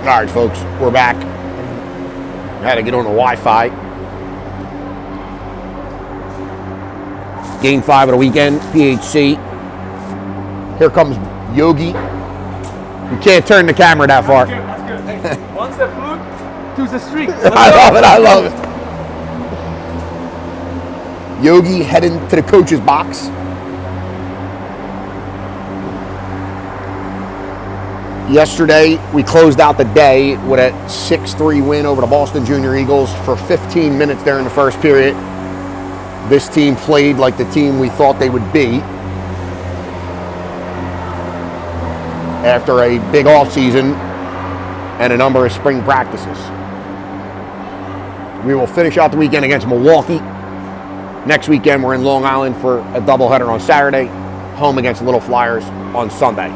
All right, folks, we're back. Had to get on the Wi-Fi. Game 5 of the weekend, PHC. Here comes Yogi. You can't turn the camera that far. That's good. Once the flute, to the street. I love it. Yogi heading to the coach's box. Yesterday, we closed out the day with a 6-3 win over the Boston Junior Eagles for 15 minutes there in the first period. This team played like the team we thought they would be after a big offseason and a number of spring practices. We will finish out the weekend against Milwaukee. Next weekend, we're in Long Island for a doubleheader on Saturday, home against Little Flyers on Sunday.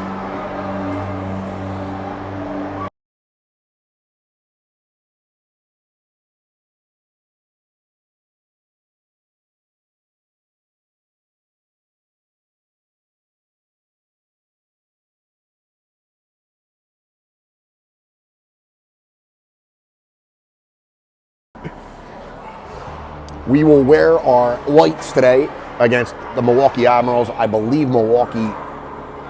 We will wear our whites today against the Milwaukee Admirals. I believe Milwaukee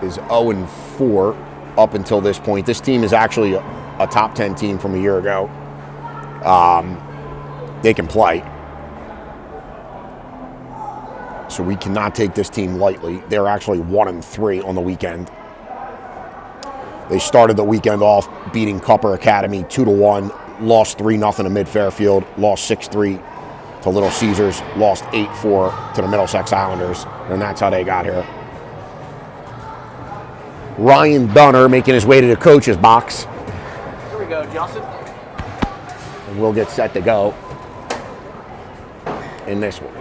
is 0-4 up until this point. This team is actually a top 10 team from a year ago. They can play. So we cannot take this team lightly. They're actually 1-3 on the weekend. They started the weekend off beating Cupper Academy 2-1, lost 3-0 to Mid-Fairfield, lost 6-3 to Little Caesars, lost 8-4 to the Middlesex Islanders, and that's how they got here. Ryan Dunner making his way to the coach's box. Here we go, Justin. And we'll get set to go in this one.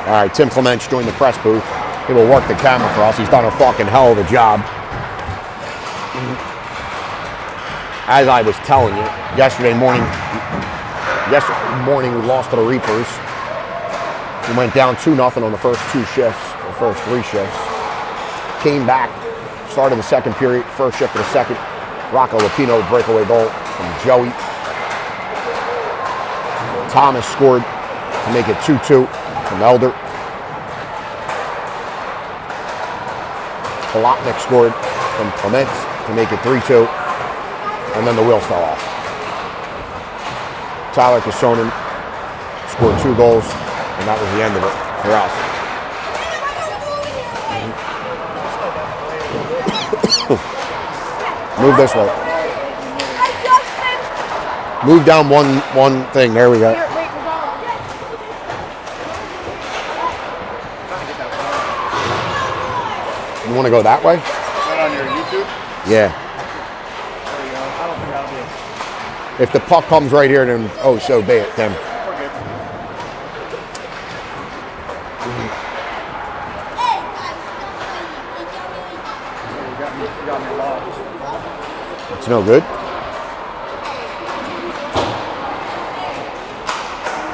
All right, Tim Clements joined the press booth. He will work the camera for us. He's done a fucking hell of a job. As I was telling you, yesterday morning we lost to the Reapers. We went down 2-0 on the first 2 shifts, or first 3 shifts. Came back, started the second period, first shift of the second. Rocco Lupino breakaway goal from Joey. Thomas scored to make it 2-2 from Elder. Kolotnik scored from Clement to make it 3-2. And then the wheels fell off. Tyler Kasonen scored 2 goals, and that was the end of it for us. Move this way. Move down one thing. There we go. You want to go that way? Right on your YouTube? Yeah. There you go. I don't think that'll be it. If the puck comes right here, then oh, so be it, Tim. We're good. You got me lost. It's no good.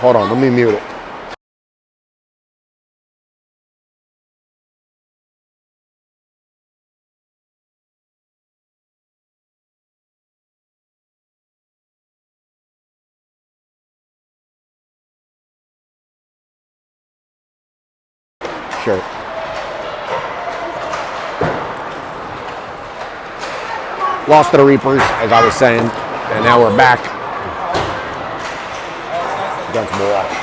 Hold on, let me mute it. Sure. Lost to the Reapers, as I was saying, and now we're back against Milwaukee.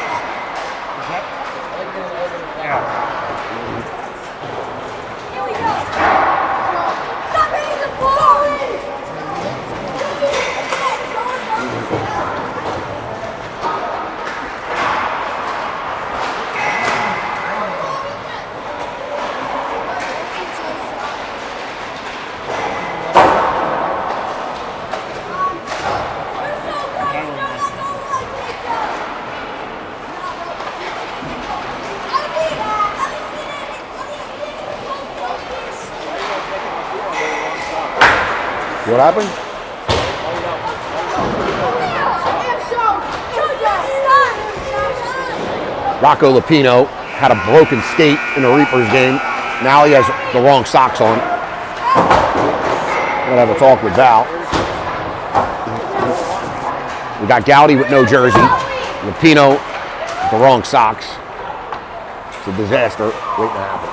What happened? Rocco Lupino had a broken skate in the Reapers game. Now he has the wrong socks on. I'm gonna have a talk with Val. We got Gowdy with no jersey. Lupino with the wrong socks. It's a disaster waiting to happen.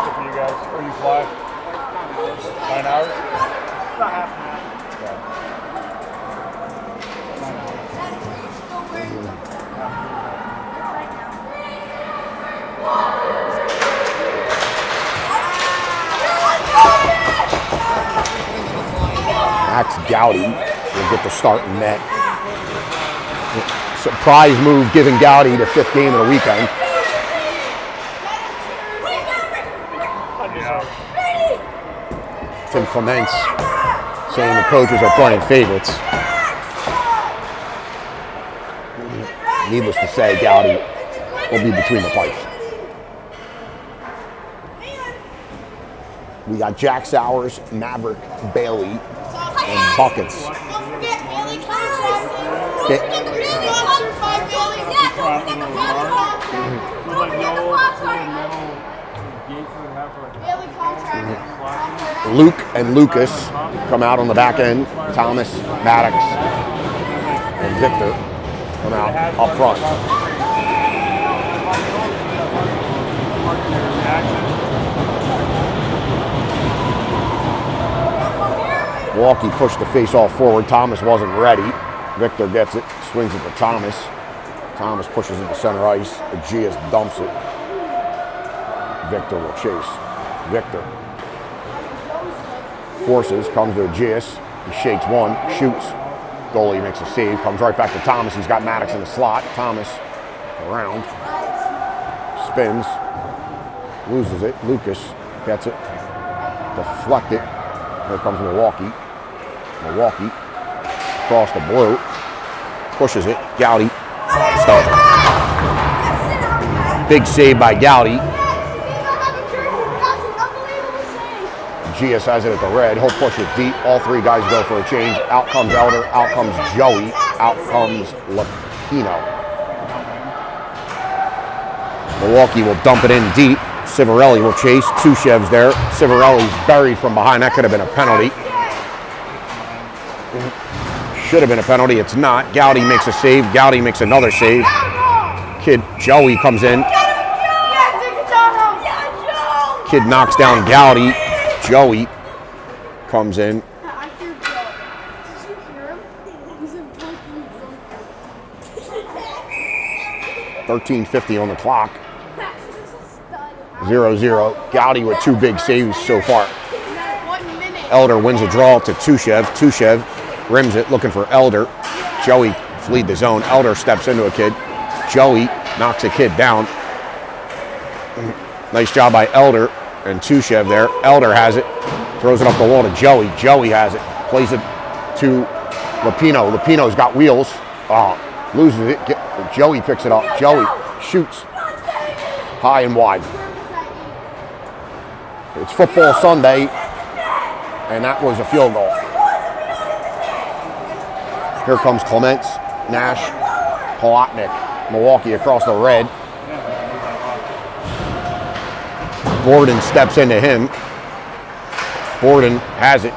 For you guys, or you fly? 9 hours? About half an hour. Max Gowdy will get the start in net. Surprise move giving Gowdy the 5th game of the weekend. Tim Clements saying the coaches are playing favorites. Needless to say, Gowdy will be between the pipes. We got Jack Sowers, Maverick, Bailey, and Buckets. Don't forget Bailey contract. Don't forget the big contract by Bailey. Yeah, don't forget the contract. Don't forget the contract. Bailey contract. Luke and Lucas come out on the back end. Thomas, Maddox, and Victor come out up front. Milwaukee pushed the face-off forward. Thomas wasn't ready. Victor gets it, swings it to Thomas. Thomas pushes it to center ice. Aegeus dumps it. Victor will chase. Victor forces, comes to Aegeus. He shakes one, shoots. Goalie makes a save, comes right back to Thomas. He's got Maddox in the slot. Thomas around, spins, loses it. Lucas gets it, deflect it. Here comes Milwaukee. Milwaukee across the blue, pushes it. Gowdy, stop. Big save by Gowdy. Aegeus has it at the red. He'll push it deep. All 3 guys go for a change. Out comes Elder. Out comes Joey. Out comes Lupino. Milwaukee will dump it in deep. Civarelli will chase. 2 Chevs there. Civarelli's buried from behind. That could have been a penalty. Should have been a penalty. It's not. Gowdy makes a save. Gowdy makes another save. Kid Joey comes in. Kid knocks down Gowdy. Joey comes in. I hear Joe. Did you hear him? He's in 13:50 on the clock. 0-0. Gowdy with 2 big saves so far. 1 minute. Elder wins a draw to Tushev. Tushev rims it, looking for Elder. Joey fleed the zone. Elder steps into a kid. Joey knocks a kid down. Nice job by Elder and Tushev there. Elder has it, throws it up the wall to Joey. Joey has it, plays it to Lupino. Lupino's got wheels. Loses it. Joey picks it up. Joey shoots high and wide. It's football Sunday, and that was a field goal. Here comes Clements, Nash, Palatnik, Milwaukee across the red. Borden steps into him. Borden has it.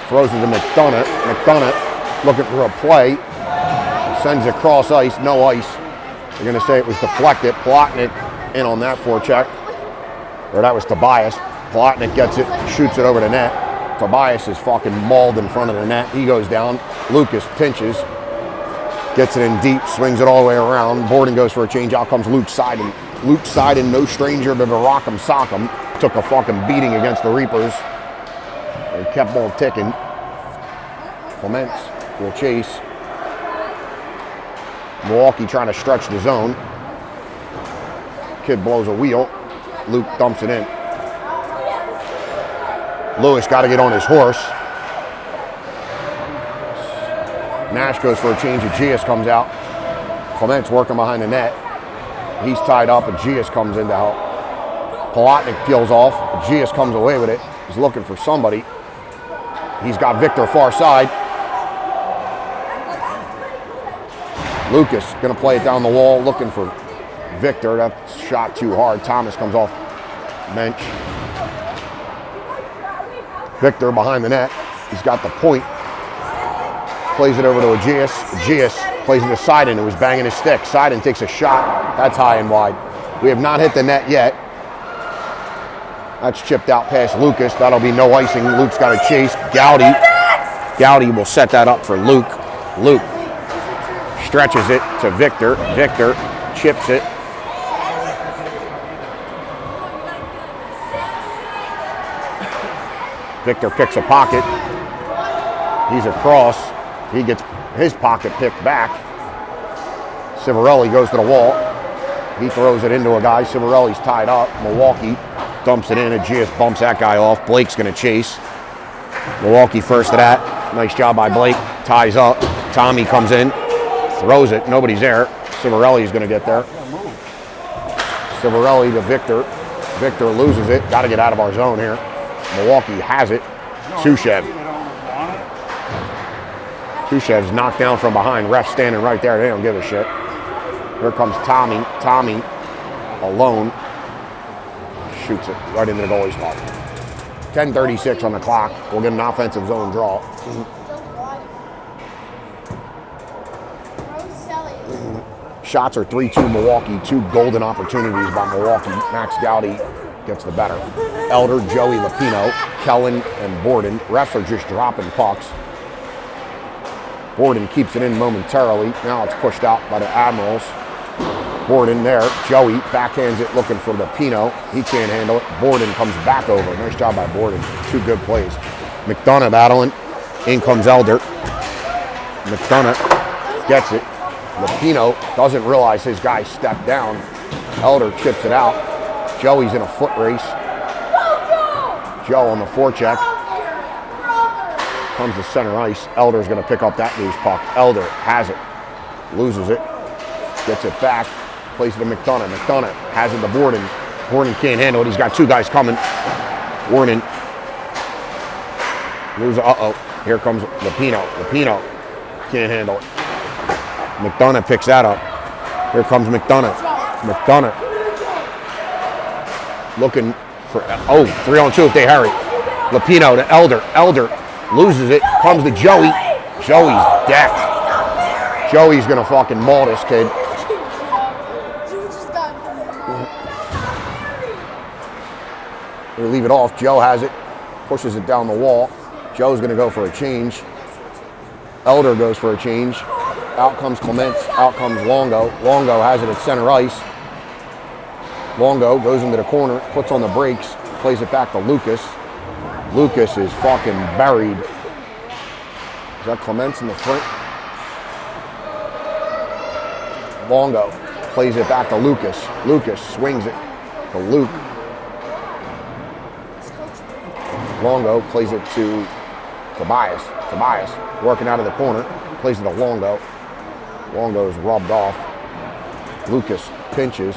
Throws it to McDonough. McDonough looking for a play. Sends it across ice. No ice. They're going to say it was deflected. Palatnik in on that forecheck. Or that was Tobias. Palatnik gets it. Shoots it over the net. Tobias is fucking mauled in front of the net. He goes down. Lucas pinches. Gets it in deep. Swings it all the way around. Borden goes for a change. Out comes Luke Seiden. Luke Seiden, no stranger to the rock'em sock'em, took a fucking beating against the Reapers and kept on ticking. Clements will chase. Milwaukee trying to stretch the zone. Kid blows a wheel. Luke dumps it in. Lewis got to get on his horse. Nash goes for a change. Aegeus comes out. Clements working behind the net. He's tied up. Aegeus comes in to help. Palatnik peels off. Aegeus comes away with it. He's looking for somebody. He's got Victor far side. Lucas going to play it down the wall, looking for Victor. That shot too hard. Thomas comes off bench. Victor behind the net. He's got the point. Plays it over to Aegeus. Aegeus plays it to Seiden, who was banging his stick. Seiden takes a shot. That's high and wide. We have not hit the net yet. That's chipped out past Lucas. That'll be no icing. Luke's got to chase. Gowdy will set that up for Luke. Luke stretches it to Victor. Victor chips it. Victor picks a pocket. He's across. He gets his pocket picked back. Civarelli goes to the wall. He throws it into a guy. Civarelli's tied up. Milwaukee dumps it in. Aegeus bumps that guy off. Blake's going to chase. Milwaukee first to that. Nice job by Blake. Ties up. Tommy comes in. Throws it. Nobody's there. Civarelli's going to get there. Civarelli to Victor. Victor loses it. Got to get out of our zone here. Milwaukee has it. Sushev. Sushev's knocked down from behind. Ref standing right there. They don't give a shit. Here comes Tommy. Tommy alone shoots it right into the goalie's glove. 10:36 on the clock. We'll get an offensive zone draw. Shots are 3-2 Milwaukee. 2 golden opportunities by Milwaukee. Max Gowdy gets the better. Elder, Joey Lapino, Kellen, and Borden. Refs are just dropping pucks. Borden keeps it in momentarily. Now it's pushed out by the Admirals. Borden there. Joey backhands it looking for Lapino. He can't handle it. Borden comes back over. Nice job by Borden. 2 good plays. McDonough battling. In comes Elder. McDonough gets it. Lapino doesn't realize his guy stepped down. Elder chips it out. Joey's in a foot race. Joe on the forecheck. Comes to center ice. Elder's going to pick up that loose puck. Elder has it. Loses it. Gets it back. Plays it to McDonough. McDonough has it to Borden. Borden can't handle it. He's got 2 guys coming. Borden. Loses. Here comes Lapino. Lapino can't handle it. McDonough picks that up. Here comes McDonough. McDonough. Looking for, 3-on-2 if they hurry. Lapino to Elder. Elder loses it. Comes to Joey. Joey's decked. Joey's going to fucking maul this kid. They leave it off. Joe has it. Pushes it down the wall. Joe's going to go for a change. Elder goes for a change. Out comes Clements. Out comes Longo. Longo has it at center ice. Longo goes into the corner, puts on the brakes, plays it back to Lucas. Lucas is fucking buried. Is that Clements in the front? Longo plays it back to Lucas. Lucas swings it to Luke. Longo plays it to Tobias. Tobias working out of the corner, plays it to Longo. Longo's rubbed off. Lucas pinches.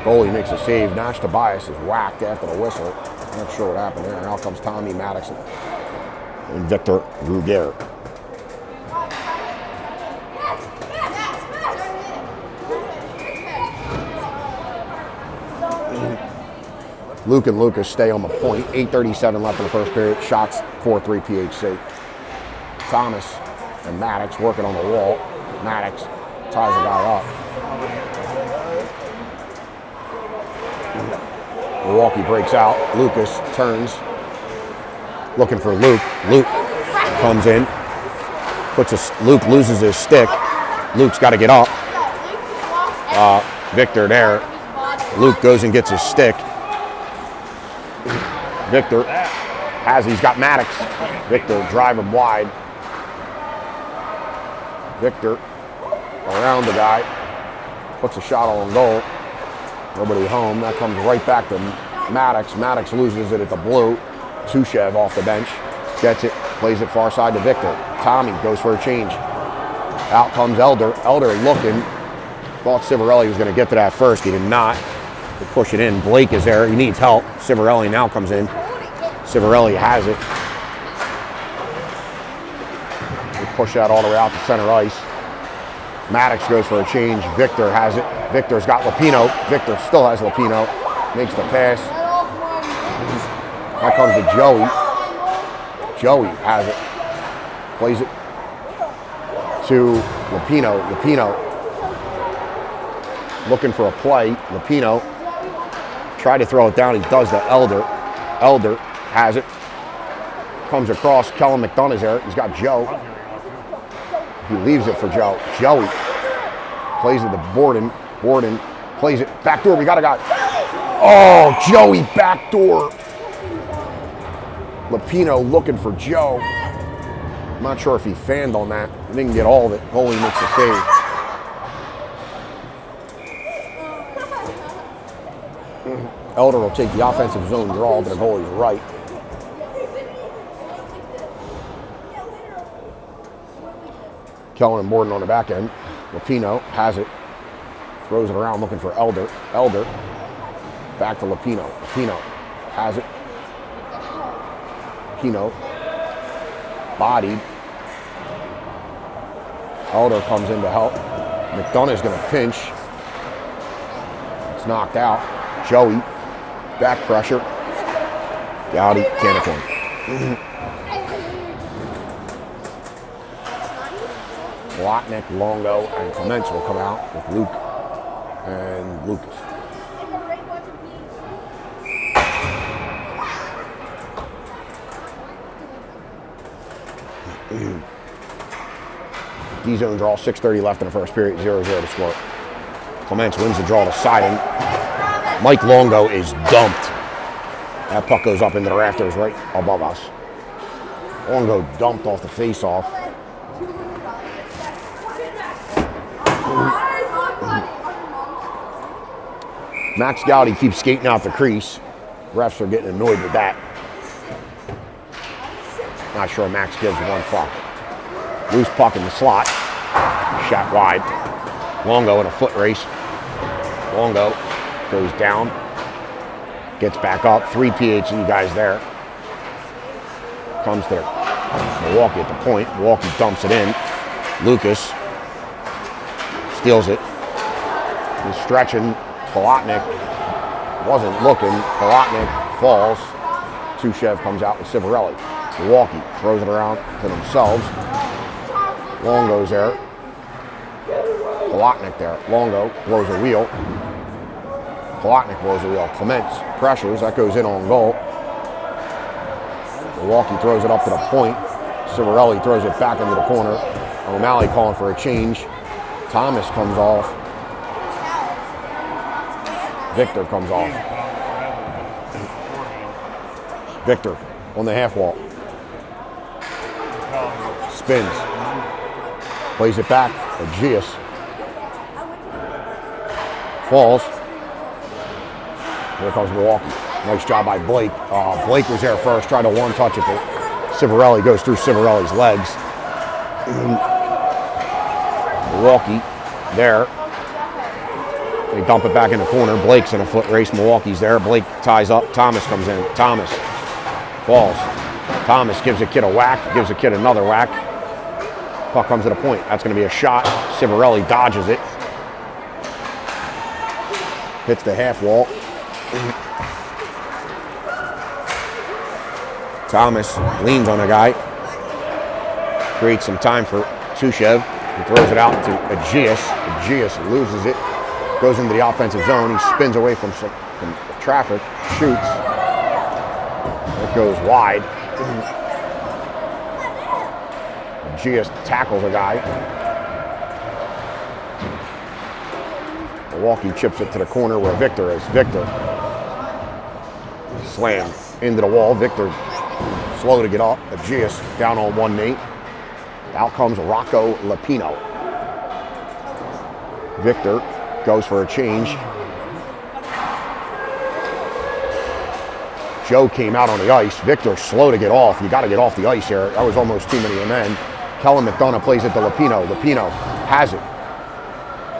Goalie makes a save. Nash Tobias is whacked after the whistle. Not sure what happened there. Now comes Tommy Maddox and Victor Ruger. Luke and Lucas stay on the point. 8:37 left in the first period. Shots 4-3 PHC. Thomas and Maddox working on the wall. Maddox ties the guy up. Milwaukee breaks out. Lucas turns. Looking for Luke. Luke comes in. Luke loses his stick. Luke's got to get up. Victor there. Luke goes and gets his stick. Victor he's got Maddox. Victor drive him wide. Victor around the guy. Puts a shot on goal. Nobody home. That comes right back to Maddox. Maddox loses it at the blue. Tushev off the bench. Gets it. Plays it far side to Victor. Tommy goes for a change. Out comes Elder. Elder looking. Thought Civarelli was going to get to that first. He did not. They push it in. Blake is there. He needs help. Civarelli now comes in. Civarelli has it. They push that all the way out to center ice. Maddox goes for a change. Victor has it. Victor's got Lapino. Victor still has Lapino. Makes the pass. That comes to Joey. Joey has it. Plays it to Lapino. Lapino looking for a play. Lapino tried to throw it down. He does to Elder. Elder has it. Comes across. Kellen McDonough is there. He's got Joe. He leaves it for Joe. Joey plays it to Borden. Borden plays it. Backdoor. We got a guy. Oh, Joey backdoor. Lapino looking for Joe. I'm not sure if he fanned on that. He didn't get all of it. Goalie makes a save. Elder will take the offensive zone draw to the goalie's right. Kellen and Borden on the back end. Lapino has it. Throws it around looking for Elder. Elder. Back to Lapino. Lapino has it. Lapino. Bodied. Elder comes in to help. McDonough's going to pinch. It's knocked out. Joey. Back pressure. Gowdy. Canacon. Blotnick, Longo, and Clements will come out with Luke and Lucas. D-zone draw, 6:30 left in the first period, 0-0 to score. Clements wins the draw to Sidon. Mike Longo is dumped. That puck goes up into the rafters right above us. Longo dumped off the face-off. Max Gowdy keeps skating out the crease. Refs are getting annoyed with that. Not sure Max gives one fuck. Loose puck in the slot. Shot wide. Longo in a foot race. Longo goes down. Gets back up. 3 PHC guys there. Comes to Milwaukee at the point. Milwaukee dumps it in. Lucas steals it. He's stretching. Palatnik wasn't looking. Palatnik falls. Tushev comes out with Civarelli. Milwaukee throws it around to themselves. Longo's there. Palatnik there. Longo blows a wheel. Palatnik blows a wheel. Clements pressures. That goes in on goal. Milwaukee throws it up to the point. Civarelli throws it back into the corner. O'Malley calling for a change. Thomas comes off. Victor comes off. Victor on the half wall. Spins. Plays it back. Aegeus. Falls. Here comes Milwaukee. Nice job by Blake. Blake was there first. Tried to one-touch it, but Civarelli goes through Civarelli's legs. Milwaukee there. They dump it back in the corner. Blake's in a foot race. Milwaukee's there. Blake ties up. Thomas comes in. Thomas falls. Thomas gives a kid a whack. Gives a kid another whack. Puck comes to the point. That's going to be a shot. Civarelli dodges it. Hits the half wall. Thomas leans on a guy. Creates some time for Tushev. He throws it out to Aegeus. Aegeus loses it. Goes into the offensive zone. He spins away from traffic. Shoots. It goes wide. Aegeus tackles a guy. Milwaukee chips it to the corner where Victor is. Victor. Slam into the wall. Victor slow to get up. Aegeus down on one knee. Out comes Rocco Lapino. Victor goes for a change. Joe came out on the ice. Victor slow to get off. You got to get off the ice here. That was almost too many men. Kellen McDonough plays it to Lapino. Lapino has it.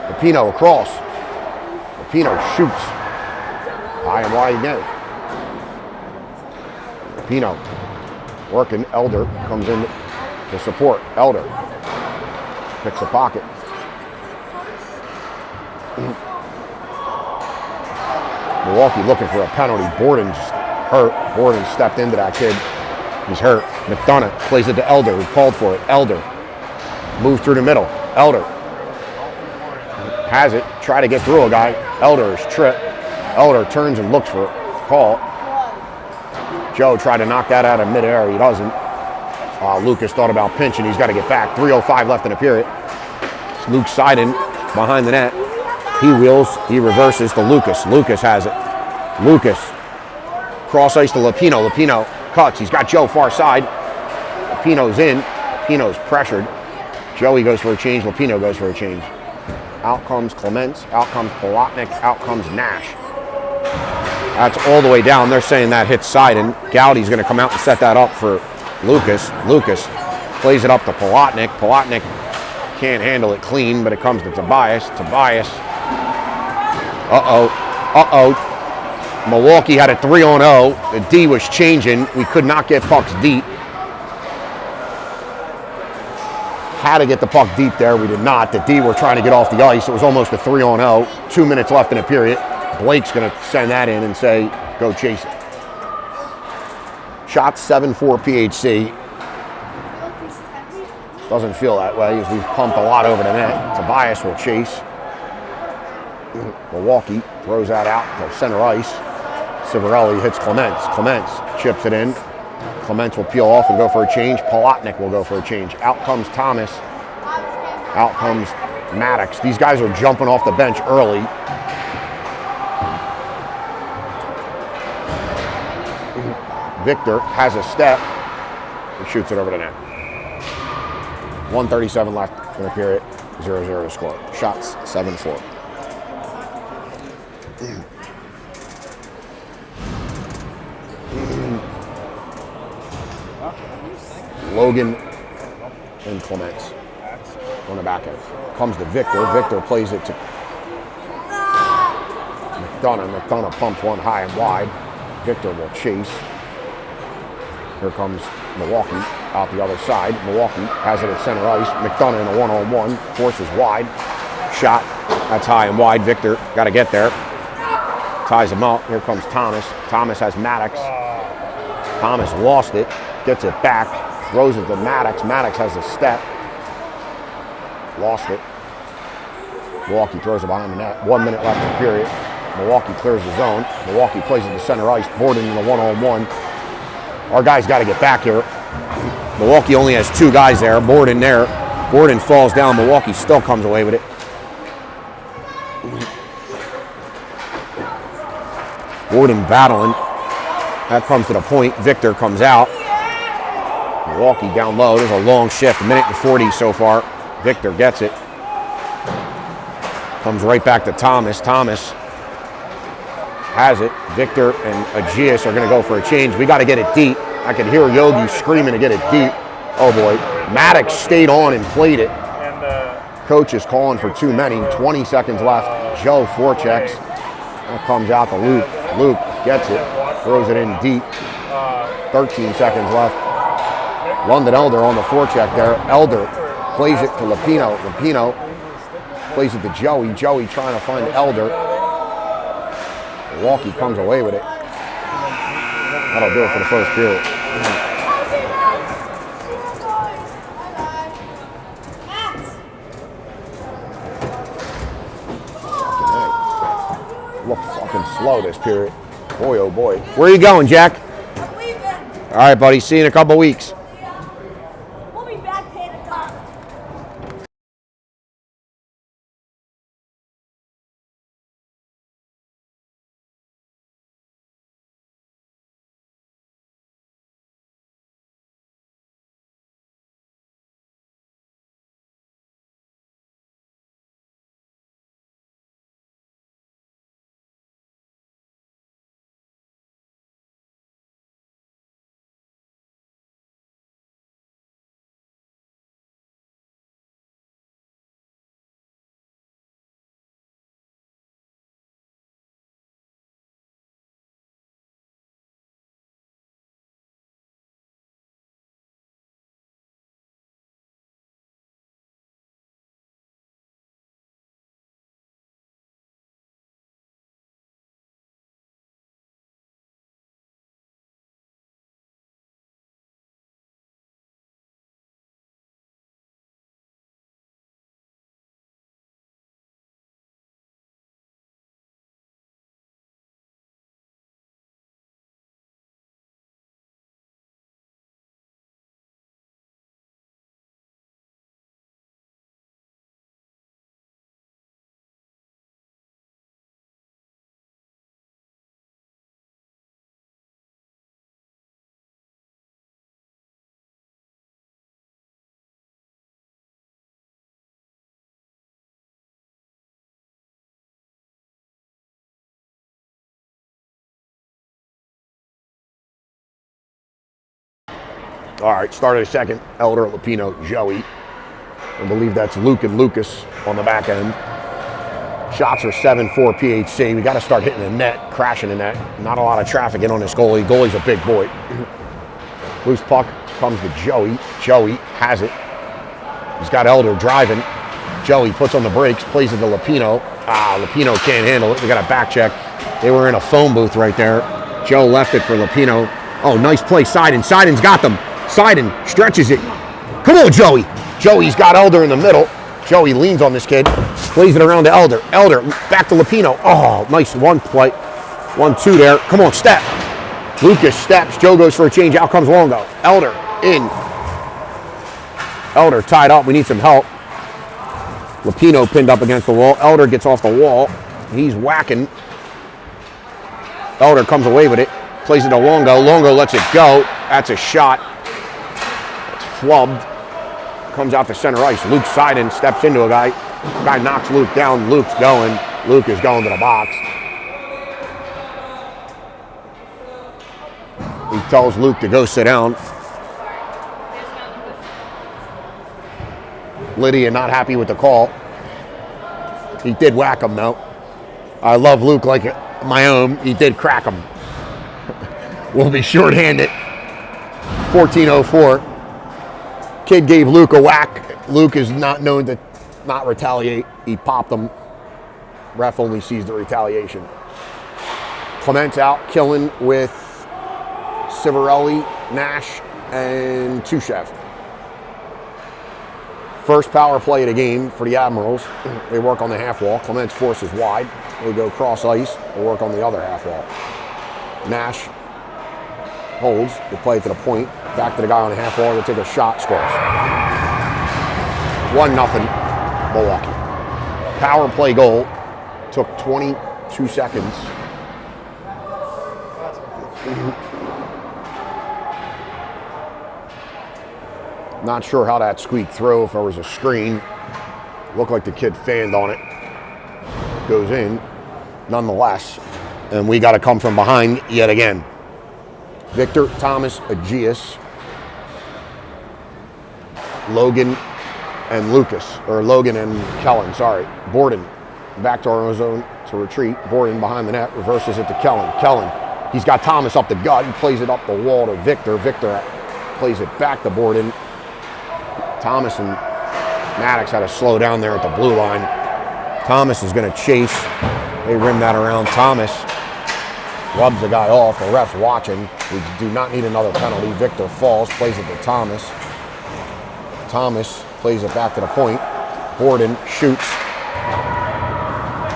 Lapino across. Lapino shoots. High and wide net. Lapino working. Elder comes in to support. Elder picks a pocket. Milwaukee looking for a penalty. Borden just hurt. Borden stepped into that kid. He's hurt. McDonough plays it to Elder, who called for it. Elder moved through the middle. Elder has it. Try to get through a guy. Elder is tripped. Elder turns and looks for it. Call. Joe tried to knock that out of midair. He doesn't. Lucas thought about pinching. He's got to get back. 3:05 left in the period. It's Luke Seiden behind the net. He wheels. He reverses to Lucas. Lucas has it. Lucas. Cross ice to Lapino. Lapino cuts. He's got Joe far side. Lapino's in. Lapino's pressured. Joey goes for a change. Lapino goes for a change. Out comes Clements. Out comes Polotnik. Out comes Nash. That's all the way down. They're saying that hits Seiden. Gowdy's going to come out and set that up for Lucas. Lucas plays it up to Polotnik. Polotnik can't handle it clean, but it comes to Tobias. Tobias. Uh-oh. Milwaukee had a 3-on-0. The D was changing. We could not get pucks deep. Had to get the puck deep there. We did not. The D were trying to get off the ice. It was almost a 3-on-0. 2 minutes left in the period. Blake's going to send that in and say, go chase it. Shot 7-4 PHC. Doesn't feel that way as we've pumped a lot over the net. Tobias will chase. Milwaukee throws that out to center ice. Civarelli hits Clements. Clements chips it in. Clements will peel off and go for a change. Polotnik will go for a change. Out comes Thomas. Out comes Maddox. These guys are jumping off the bench early. Victor has a step and shoots it over the net. 1:37 left in the period. 0-0 to score. Shots 7-4. Logan and Clements on the back end. Comes to Victor. Victor plays it to McDonough. McDonough pumps one high and wide. Victor will chase. Here comes Milwaukee out the other side. Milwaukee has it at center ice. McDonough in a one-on-one. Forces wide. Shot. That's high and wide. Victor got to get there. Ties him up. Here comes Thomas. Thomas has Maddox. Thomas lost it. Gets it back. Throws it to Maddox. Maddox has a step. Lost it. Milwaukee throws it behind the net. 1 minute left in the period. Milwaukee clears the zone. Milwaukee plays it to center ice. Borden in a one-on-one. Our guys got to get back here. Milwaukee only has two guys there. Borden there. Borden falls down. Milwaukee still comes away with it. Borden battling. That comes to the point. Victor comes out. Milwaukee down low. There's a long shift. 1:40 so far. Victor gets it. Comes right back to Thomas. Thomas has it. Victor and Aegeus are going to go for a change. We got to get it deep. I could hear Yogi screaming to get it deep. Oh boy. Maddox stayed on and played it. Coach is calling for too many. 20 seconds left. Joe forechecks. That comes out to Luke. Luke gets it. Throws it in deep. 13 seconds left. London Elder on the forecheck there. Elder plays it to Lapino. Lapino plays it to Joey. Joey trying to find Elder. Milwaukee comes away with it. That'll do it for the first period. Look fucking slow this period. Boy, oh boy. Where are you going, Jack? All right, buddy. See you in a couple weeks. All right, start of the second. Elder, Lupino, Joey. I believe that's Luke and Lucas on the back end. Shots are 7-4 PHC. We got to start hitting the net, crashing the net. Not a lot of traffic in on this goalie. Goalie's a big boy. Loose puck comes to Joey. Joey has it. He's got Elder driving. Joey puts on the brakes, plays it to Lupino. Lupino can't handle it. We got a back check. They were in a phone booth right there. Joe left it for Lupino. Oh, nice play, Seiden. Seiden's got them. Seiden stretches it. Come on, Joey. Joey's got Elder in the middle. Joey leans on this kid, plays it around to Elder. Elder, back to Lupino. Oh, nice one play. 1-2 there. Come on, step. Lucas steps. Joe goes for a change. Out comes Longo. Elder in. Elder tied up. We need some help. Lupino pinned up against the wall. Elder gets off the wall. He's whacking. Elder comes away with it. Plays it to Longo. Longo lets it go. That's a shot. It's flubbed. Comes out to center ice. Luke Seiden steps into a guy. Guy knocks Luke down. Luke's going. Luke is going to the box. He tells Luke to go sit down. Lydia not happy with the call. He did whack him though. I love Luke like my own. He did crack him. We'll be shorthanded. 14:04. Kid gave Luke a whack. Luke is not known to not retaliate. He popped him. Ref only sees the retaliation. Clement's out, killing with Civarelli, Nash, and Tushev. First power play of the game for the Admirals. They work on the half wall. Clement's forces wide. They go cross ice. They work on the other half wall. Nash holds. They play it to the point. Back to the guy on the half wall. They take a shot. Scores. 1-0 Milwaukee. Power play goal. Took 22 seconds. Not sure how that squeaked through, if there was a screen. Looked like the kid fanned on it. Goes in, nonetheless. And we got to come from behind yet again. Victor, Thomas, Aegeus, Logan, and Lucas. Or Logan and Kellen, sorry. Borden, back to our own zone to retreat. Borden behind the net, reverses it to Kellen. Kellen, he's got Thomas up the gut. He plays it up the wall to Victor. Victor plays it back to Borden. Thomas and Maddox had to slow down there at the blue line. Thomas is going to chase. They rim that around. Thomas rubs the guy off. The ref's watching. We do not need another penalty. Victor falls, plays it to Thomas. Thomas plays it back to the point. Borden shoots.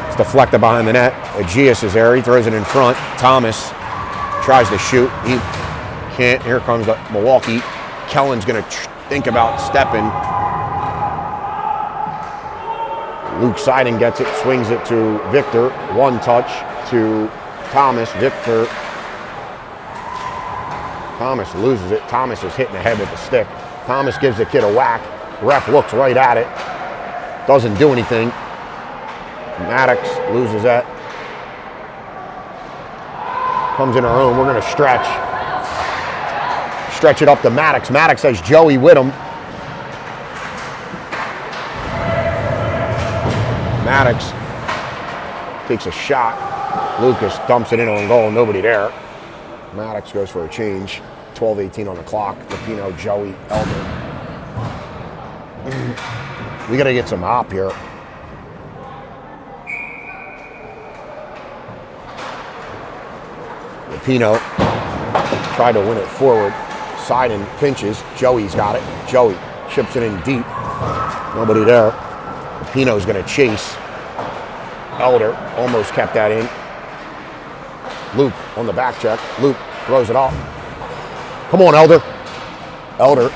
It's deflected behind the net. Aegeus is there. He throws it in front. Thomas tries to shoot. He can't. Here comes the Milwaukee. Kellen's going to think about stepping. Luke Seiden gets it, swings it to Victor. One touch to Thomas. Victor. Thomas loses it. Thomas is hitting the head with the stick. Thomas gives the kid a whack. Ref looks right at it. Doesn't do anything. Maddox loses that. Comes in our own. We're going to stretch. Stretch it up to Maddox. Maddox has Joey with him. Maddox takes a shot. Lucas dumps it in on goal. Nobody there. Maddox goes for a change. 12:18 on the clock. Lupino, Joey, Elder. We got to get some hop here. Lupino tried to win it forward. Seiden pinches. Joey's got it. Joey chips it in deep. Nobody there. Lupino's going to chase. Elder almost kept that in. Luke on the back check. Luke throws it off. Come on, Elder. Elder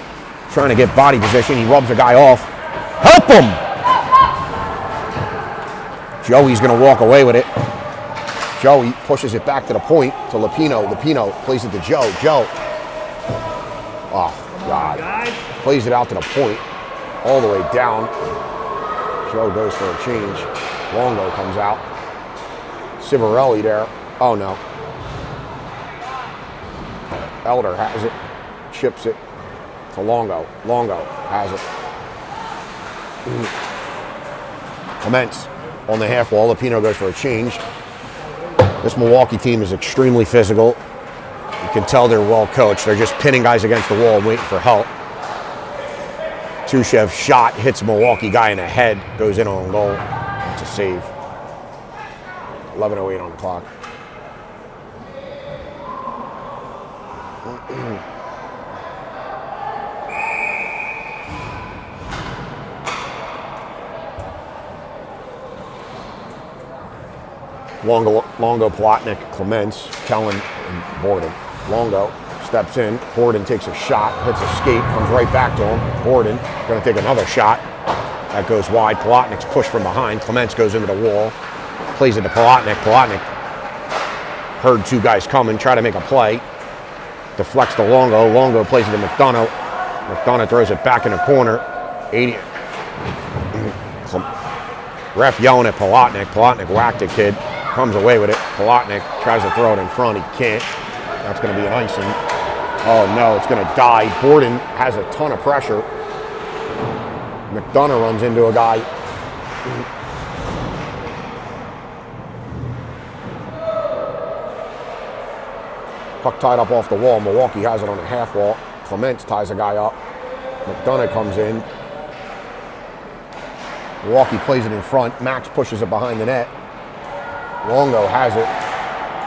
trying to get body position. He rubs the guy off. Help him! Joey's going to walk away with it. Joey pushes it back to the point to Lupino. Lupino plays it to Joe. Joe. Oh, God. Plays it out to the point. All the way down. Joe goes for a change. Longo comes out. Civarelli there. Oh, no. Elder has it. Chips it. to Longo. Longo has it. Clements on the half wall. Lapino goes for a change. This Milwaukee team is extremely physical. You can tell they're well coached. They're just pinning guys against the wall and waiting for help. Tushev's shot hits a Milwaukee guy in the head, goes in on goal. It's a save. 11:08 on the clock. Longo, Plotnik, Clements, Kellen, and Borden. Longo steps in. Borden takes a shot, hits a skate, comes right back to him. Borden going to take another shot. That goes wide. Plotnik's pushed from behind. Clements goes into the wall. Plays it to Plotnik. Plotnik heard two guys coming, try to make a play. Deflects to Longo. Longo plays it to McDonough. McDonough throws it back in the corner. 80. Ref yelling at Plotnik. Plotnik whacked the kid. Comes away with it. Plotnik tries to throw it in front. He can't. That's going to be an icing. Oh no, it's going to die. Borden has a ton of pressure. McDonough runs into a guy. Puck tied up off the wall. Milwaukee has it on the half wall. Clements ties a guy up. McDonough comes in. Milwaukee plays it in front. Max pushes it behind the net. Longo has it.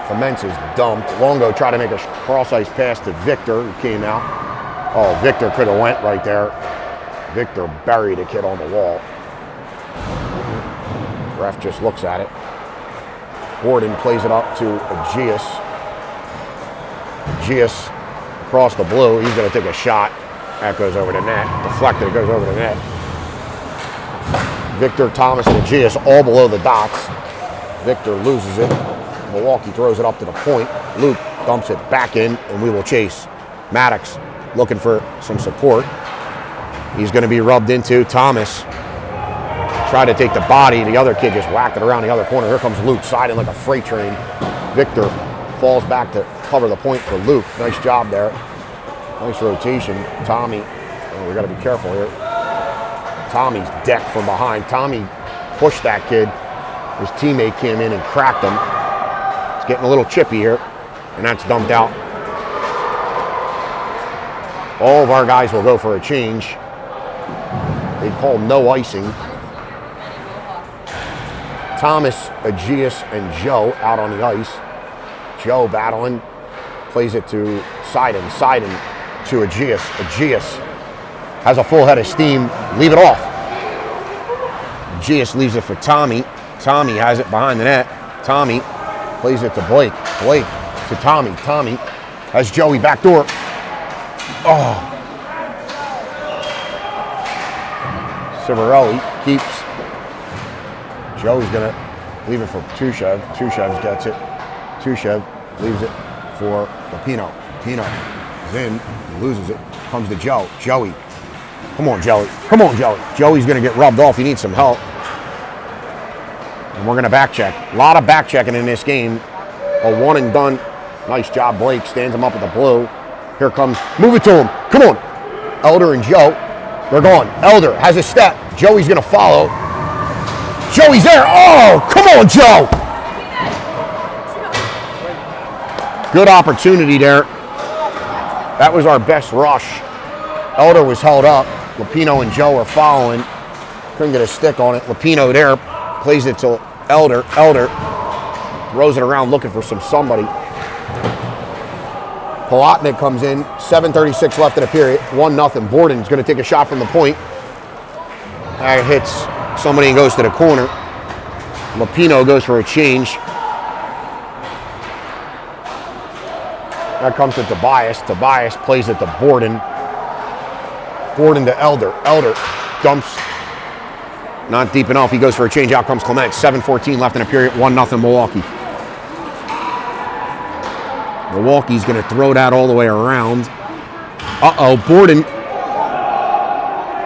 Clements is dumped. Longo tried to make a cross-ice pass to Victor, who came out. Oh, Victor could have went right there. Victor buried a kid on the wall. Ref just looks at it. Borden plays it up to Aegeus. Aegeus across the blue. He's going to take a shot. That goes over the net. Deflected, it goes over the net. Victor, Thomas, and Aegeus all below the dots. Victor loses it. Milwaukee throws it up to the point. Luke dumps it back in, and we will chase. Maddox looking for some support. He's going to be rubbed into. Thomas tried to take the body. The other kid just whacked it around the other corner. Here comes Luke siding like a freight train. Victor falls back to cover the point for Luke. Nice job there. Nice rotation. Tommy, oh, we got to be careful here. Tommy's decked from behind. Tommy pushed that kid. His teammate came in and cracked him. It's getting a little chippy here, and that's dumped out. All of our guys will go for a change. They call no icing. Thomas, Aegeus, and Joe out on the ice. Joe battling, plays it to Seiden. Seiden to Aegeus. Aegeus has a full head of steam. Leave it off. Aegeus leaves it for Tommy. Tommy has it behind the net. Tommy plays it to Blake. Blake to Tommy. Tommy has Joey backdoor. Oh. Civarelli keeps. Joey's going to leave it for Tushev. Tushev gets it. Tushev leaves it for Lapino. Lapino is in. He loses it. Comes to Joe. Joey. Come on, Joey. Come on, Joey. Joey's going to get rubbed off. He needs some help. And we're going to back check. A lot of back checking in this game. A one and done. Nice job, Blake. Stands him up at the blue. Here comes. Move it to him. Come on. Elder and Joe. They're gone. Elder has a step. Joey's going to follow. Joey's there. Oh, come on, Joe. Good opportunity there. That was our best rush. Elder was held up. Lapino and Joe are following. Couldn't get a stick on it. Lapino there. Plays it to Elder. Elder throws it around looking for somebody. Plotnik comes in. 7:36 left in the period. 1-0. Borden's going to take a shot from the point. That hits somebody and goes to the corner. Lapino goes for a change. That comes to Tobias. Tobias plays it to Borden. Borden to Elder. Elder dumps. Not deep enough. He goes for a change. Out comes Clement. 7:14 left in the period. 1-0 Milwaukee. Milwaukee's going to throw that all the way around. Uh-oh, Borden.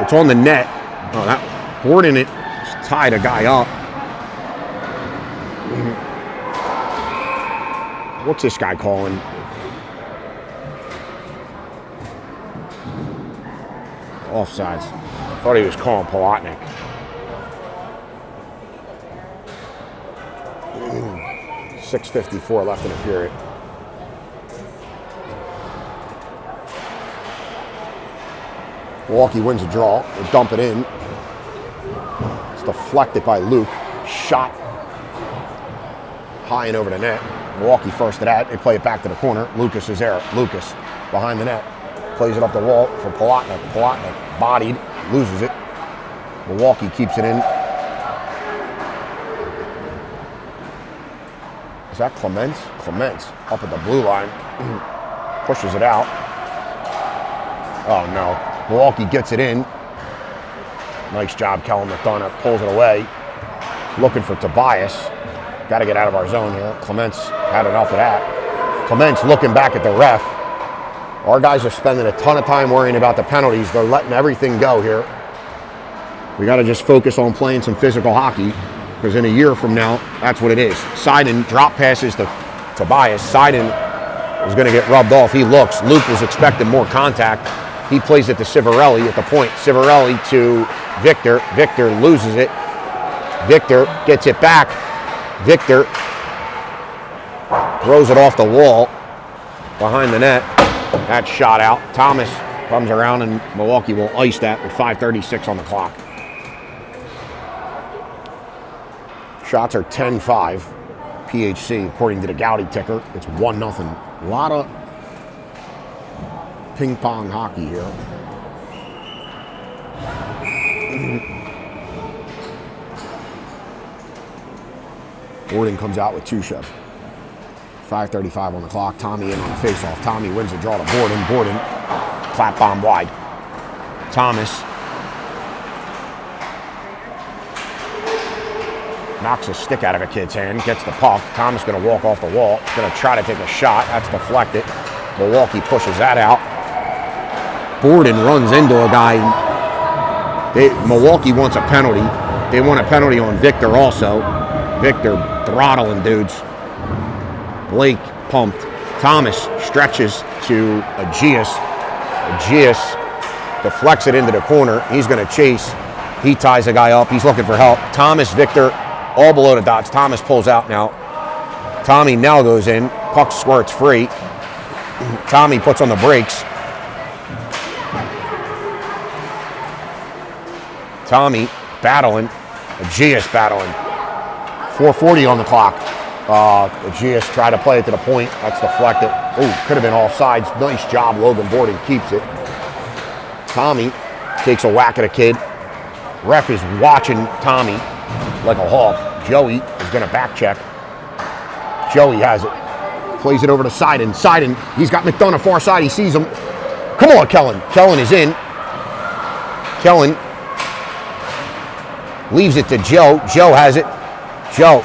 It's on the net. Oh, that Borden it tied a guy up. What's this guy calling? Offsides. Thought he was calling Palatnik. 6:54 left in the period. Milwaukee wins a draw. They dump it in. It's deflected by Luke. Shot high and over the net. Milwaukee first to that. They play it back to the corner. Lucas is there. Lucas behind the net. Plays it up the wall for Palatnik. Palatnik bodied. Loses it. Milwaukee keeps it in. Is that Clements? Clements up at the blue line. Pushes it out. Oh no. Milwaukee gets it in. Nice job, Kellen McDonough. Pulls it away. Looking for Tobias. Got to get out of our zone here. Clements had enough of that. Clements looking back at the ref. Our guys are spending a ton of time worrying about the penalties. They're letting everything go here. We got to just focus on playing some physical hockey, because in a year from now, that's what it is. Seiden drop passes to Tobias. Seiden is going to get rubbed off. He looks. Luke was expecting more contact. He plays it to Civarelli at the point. Civarelli to Victor. Victor loses it. Victor gets it back. Victor throws it off the wall behind the net. That shot out. Thomas comes around and Milwaukee will ice that with 5:36 on the clock. Shots are 10-5. PHC, according to the Gowdy ticker, it's 1-0. A lot of ping pong hockey here. Borden comes out with Tushev. 5:35 on the clock. Tommy in on the faceoff. Tommy wins the draw to Borden. Borden, clap bomb wide. Thomas knocks a stick out of a kid's hand, gets the puck. Thomas going to walk off the wall. Going to try to take a shot. That's deflected. Milwaukee pushes that out. Borden runs into a guy. Milwaukee wants a penalty. They want a penalty on Victor also. Victor throttling dudes. Blake pumped. Thomas stretches to Aegeus. Aegeus deflects it into the corner. He's going to chase. He ties a guy up. He's looking for help. Thomas, Victor, all below the dots. Thomas pulls out now. Tommy now goes in. Puck squirts free. Tommy puts on the brakes. Tommy battling. Aegeus battling. 4:40 on the clock. Aegeus tried to play it to the point. That's deflected. Ooh, could have been offsides. Nice job. Logan Borden keeps it. Tommy takes a whack at a kid. Ref is watching Tommy like a hawk. Joey is going to back check. Joey has it. Plays it over to Seiden. Seiden, he's got McDonough far side. He sees him. Come on, Kellen. Kellen is in. Kellen leaves it to Joe. Joe has it. Joe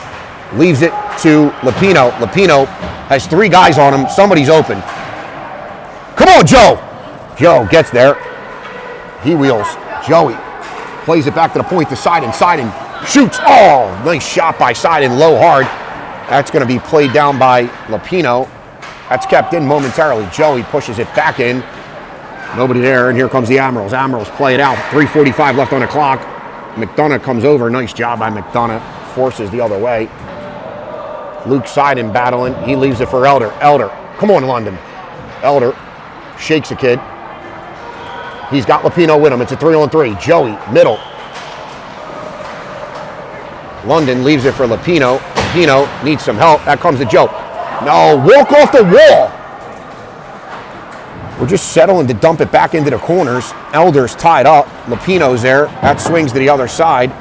leaves it to Lupino. Lupino has three guys on him. Somebody's open. Come on, Joe. Joe gets there. He wheels. Joey plays it back to the point to Seiden. Seiden shoots. Oh, nice shot by Seiden. Low hard. That's going to be played down by Lupino. That's kept in momentarily. Joey pushes it back in. Nobody there, and here comes the Admirals. Admirals play it out. 3:45 left on the clock. McDonough comes over. Nice job by McDonough. Forces the other way. Luke Seiden battling. He leaves it for Elder. Elder. Come on, London. Elder shakes a kid. He's got Lupino with him. It's a 3-on-3. Joey, middle. London leaves it for Lupino. Lupino needs some help. That comes to Joe. No, walk off the wall. We're just settling to dump it back into the corners. Elder's tied up. Lupino's there. That swings to the other side.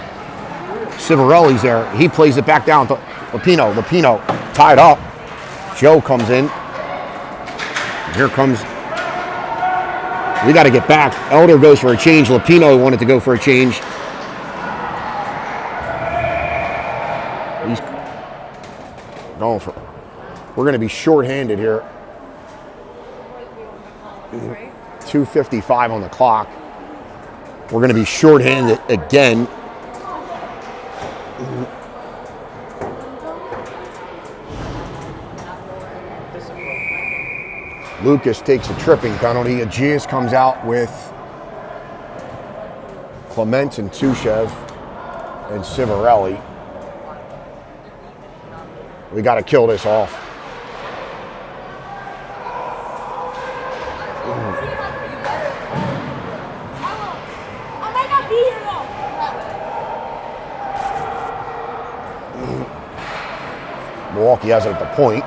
Civarelli's there. He plays it back down to Lupino. Lupino tied up. Joe comes in. Here comes. We got to get back. Elder goes for a change. Lupino wanted to go for a change. He's going for. We're going to be shorthanded here. 2:55 on the clock. We're going to be shorthanded again. Lucas takes a tripping penalty. Aegeus comes out with Clements and Tushev and Civarelli. We got to kill this off. I might not be here though. Milwaukee has it at the point.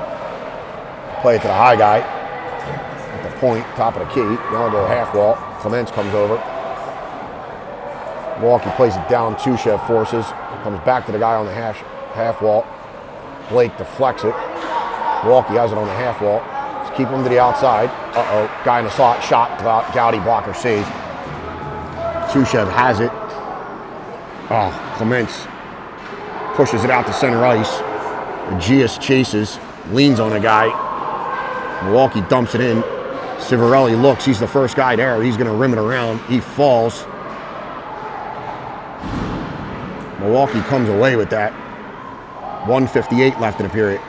Play it to the high guy. At the point, top of the key. Now to the half wall. Clements comes over. Milwaukee plays it down. Tushev forces. Comes back to the guy on the half wall. Blake deflects it. Milwaukee has it on the half wall. Just keep him to the outside. Uh-oh. Guy in the slot. Shot. Gowdy blocker saved. Tushev has it. Oh, Clements pushes it out to center ice. Aegeus chases. Leans on a guy. Milwaukee dumps it in. Civarelli looks. He's the first guy there. He's going to rim it around. He falls. Milwaukee comes away with that. 1:58 left in the period.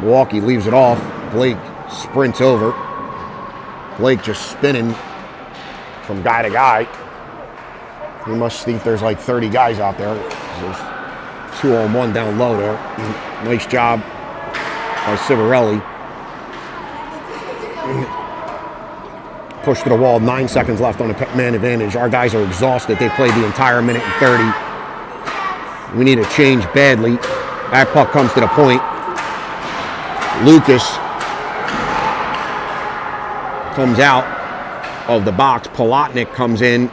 Milwaukee leaves it off. Blake sprints over. Blake just spinning from guy to guy. He must think there's like 30 guys out there. There's 2-on-1 down low there. Nice job by Civarelli. Push to the wall, 9 seconds left on the man advantage. Our guys are exhausted. They played the entire minute and 30. We need a change badly. That puck comes to the point. Lucas comes out of the box. Palatnik comes in.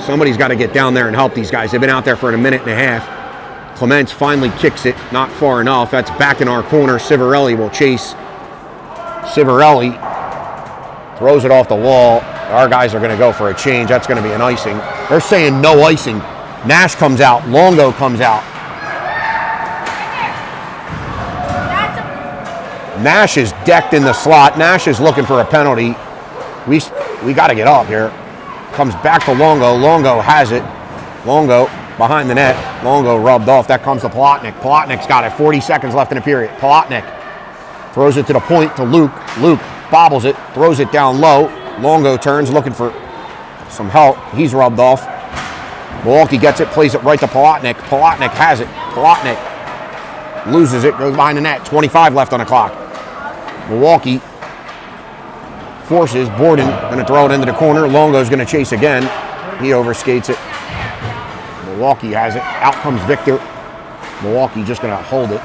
Somebody's got to get down there and help these guys. They've been out there for a minute and a half. Clements finally kicks it, not far enough. That's back in our corner. Civarelli will chase. Civarelli throws it off the wall. Our guys are going to go for a change. That's going to be an icing. They're saying no icing. Nash comes out. Longo comes out. Nash is decked in the slot. Nash is looking for a penalty. We got to get up here. Comes back to Longo. Longo has it. Longo behind the net. Longo rubbed off. That comes to Palatnik. Palatnik's got it. 40 seconds left in the period. Palatnik throws it to the point to Luke. Luke bobbles it, throws it down low. Longo turns, looking for some help. He's rubbed off. Milwaukee gets it, plays it right to Palatnik. Palatnik has it. Palatnik loses it, goes behind the net. 25 left on the clock. Milwaukee forces Borden, going to throw it into the corner. Longo's going to chase again. He overskates it. Milwaukee has it. Out comes Victor. Milwaukee just going to hold it.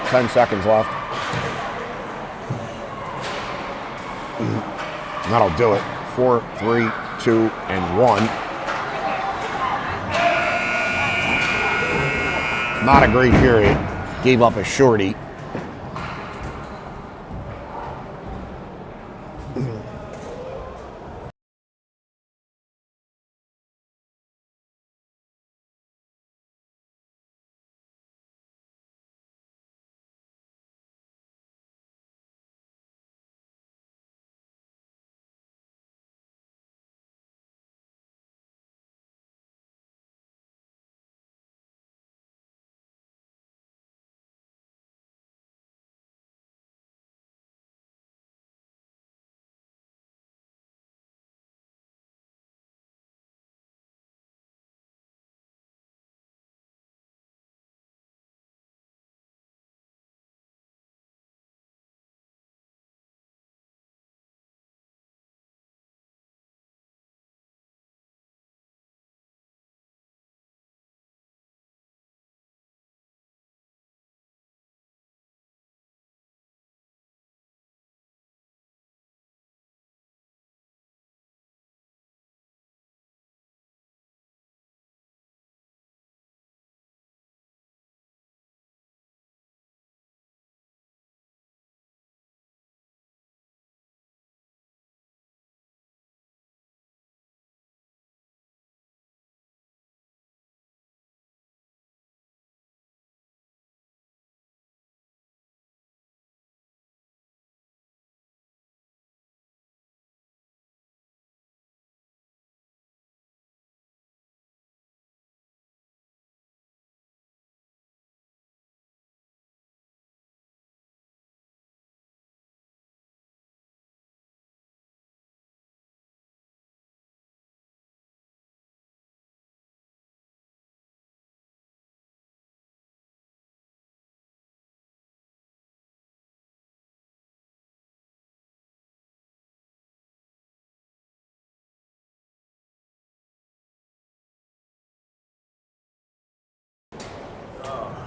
10 seconds left. And that'll do it. 4, 3, 2, and 1. Not a great period. Gave up a shorty.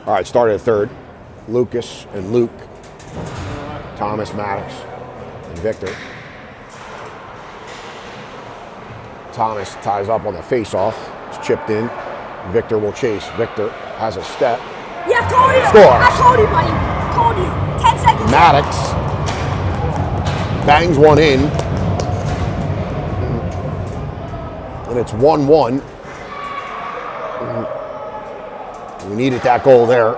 All right, started at third. Lucas and Luke. Thomas, Maddox, and Victor. Thomas ties up on the face-off. It's chipped in. Victor will chase. Victor has a step. Yeah, told you. Scores. I told you, buddy. Told you. 10 seconds. Maddox bangs one in. And it's 1-1. We needed that goal there.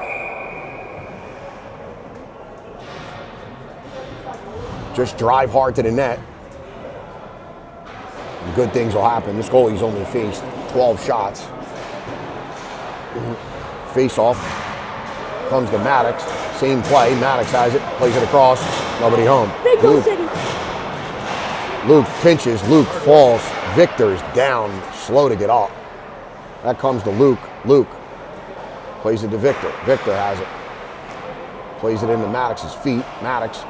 Just drive hard to the net. And good things will happen. This goalie's only faced 12 shots. Face off. Comes to Maddox. Same play. Maddox has it. Plays it across. Nobody home. Big Blue City. Luke pinches. Luke falls. Victor's down. Slow to get up. That comes to Luke. Luke plays it to Victor. Victor has it. Plays it into Maddox's feet. Maddox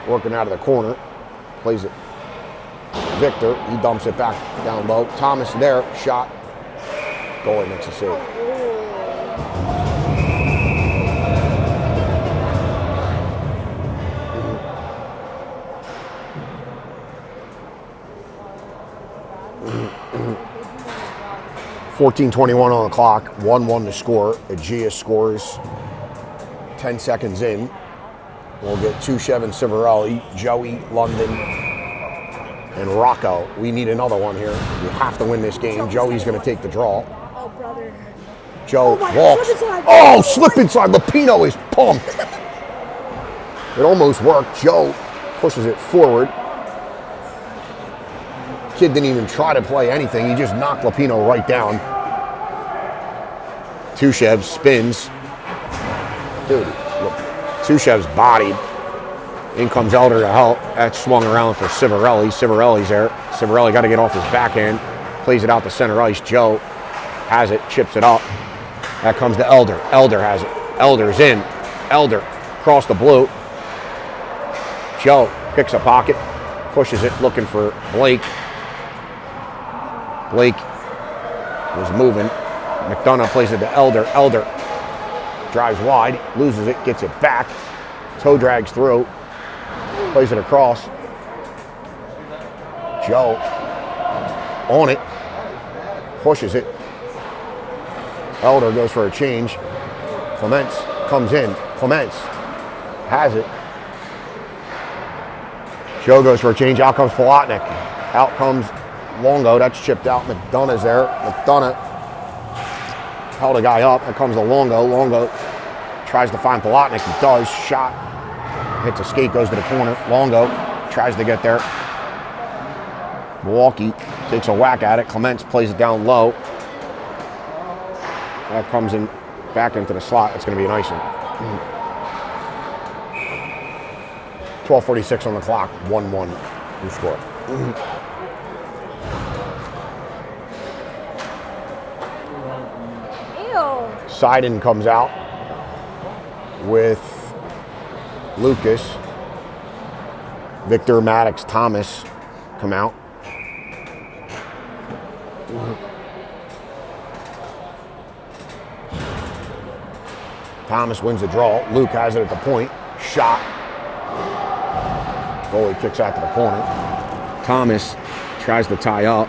working out of the corner. Plays it. Victor. He dumps it back down low. Thomas there. Shot. Goalie makes a save. .14:21 on the clock, 1-1 to score. Aegea scores 10 seconds in. We'll get Tushev and Civarelli, Joey, London, and Rocco. We need another one here. We have to win this game. Joey's going to take the draw. Oh, brother. Joe Oh, walks. slip inside. Oh, slip inside. Lupino is pumped. It almost worked. Joe pushes it forward. Kid didn't even try to play anything. He just knocked Lupino right down. Tushev spins. Dude, look. Tushev's bodied. In comes Elder to help. That's swung around for Civarelli. Civarelli's there. Civarelli got to get off his backhand. Plays it out to center ice. Joe has it, chips it up. That comes to Elder. Elder has it. Elder's in. Elder across the blue. Joe picks a pocket, pushes it, looking for Blake. Blake was moving. McDonough plays it to Elder. Elder drives wide, loses it, gets it back. Toe drags through, plays it across. Joe on it, pushes it. Elder goes for a change. Clements comes in. Clements has it. Joe goes for a change. Out comes Palatnik. Out comes Longo. That's chipped out. McDonough's there. McDonough held a guy up. That comes to Longo. Longo tries to find Palatnik. He does. Shot. Hits a skate. Goes to the corner. Longo tries to get there. Milwaukee takes a whack at it. Clements plays it down low. That comes in back into the slot. It's going to be an icing. 12:46 on the clock. 1-1. New score. Ew. Seiden comes out with Lucas. Victor, Maddox, Thomas come out. Thomas wins the draw. Luke has it at the point. Shot. Goalie kicks out to the corner. Thomas tries to tie up.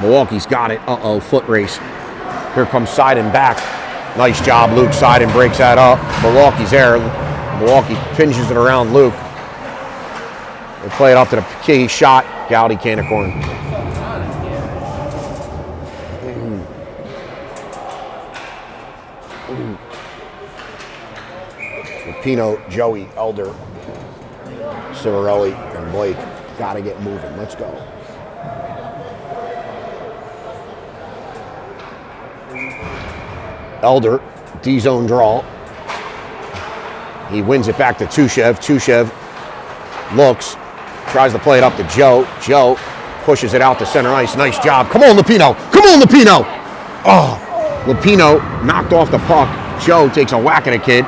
Milwaukee's got it. Uh-oh, foot race. Here comes Seiden back. Nice job, Luke. Seiden breaks that up. Milwaukee's there. Milwaukee pinches it around Luke. They play it up to the key. Shot. Gowdy Canicorn. Pino, Joey, Elder, Civarelli, and Blake. Gotta get moving. Let's go. Elder, D-zone draw. He wins it back to Tushev. Tushev looks, tries to play it up to Joe. Joe pushes it out to center ice. Nice job. Come on, Lupino. Come on, Lupino. Oh, Lupino knocked off the puck. Joe takes a whack at a kid.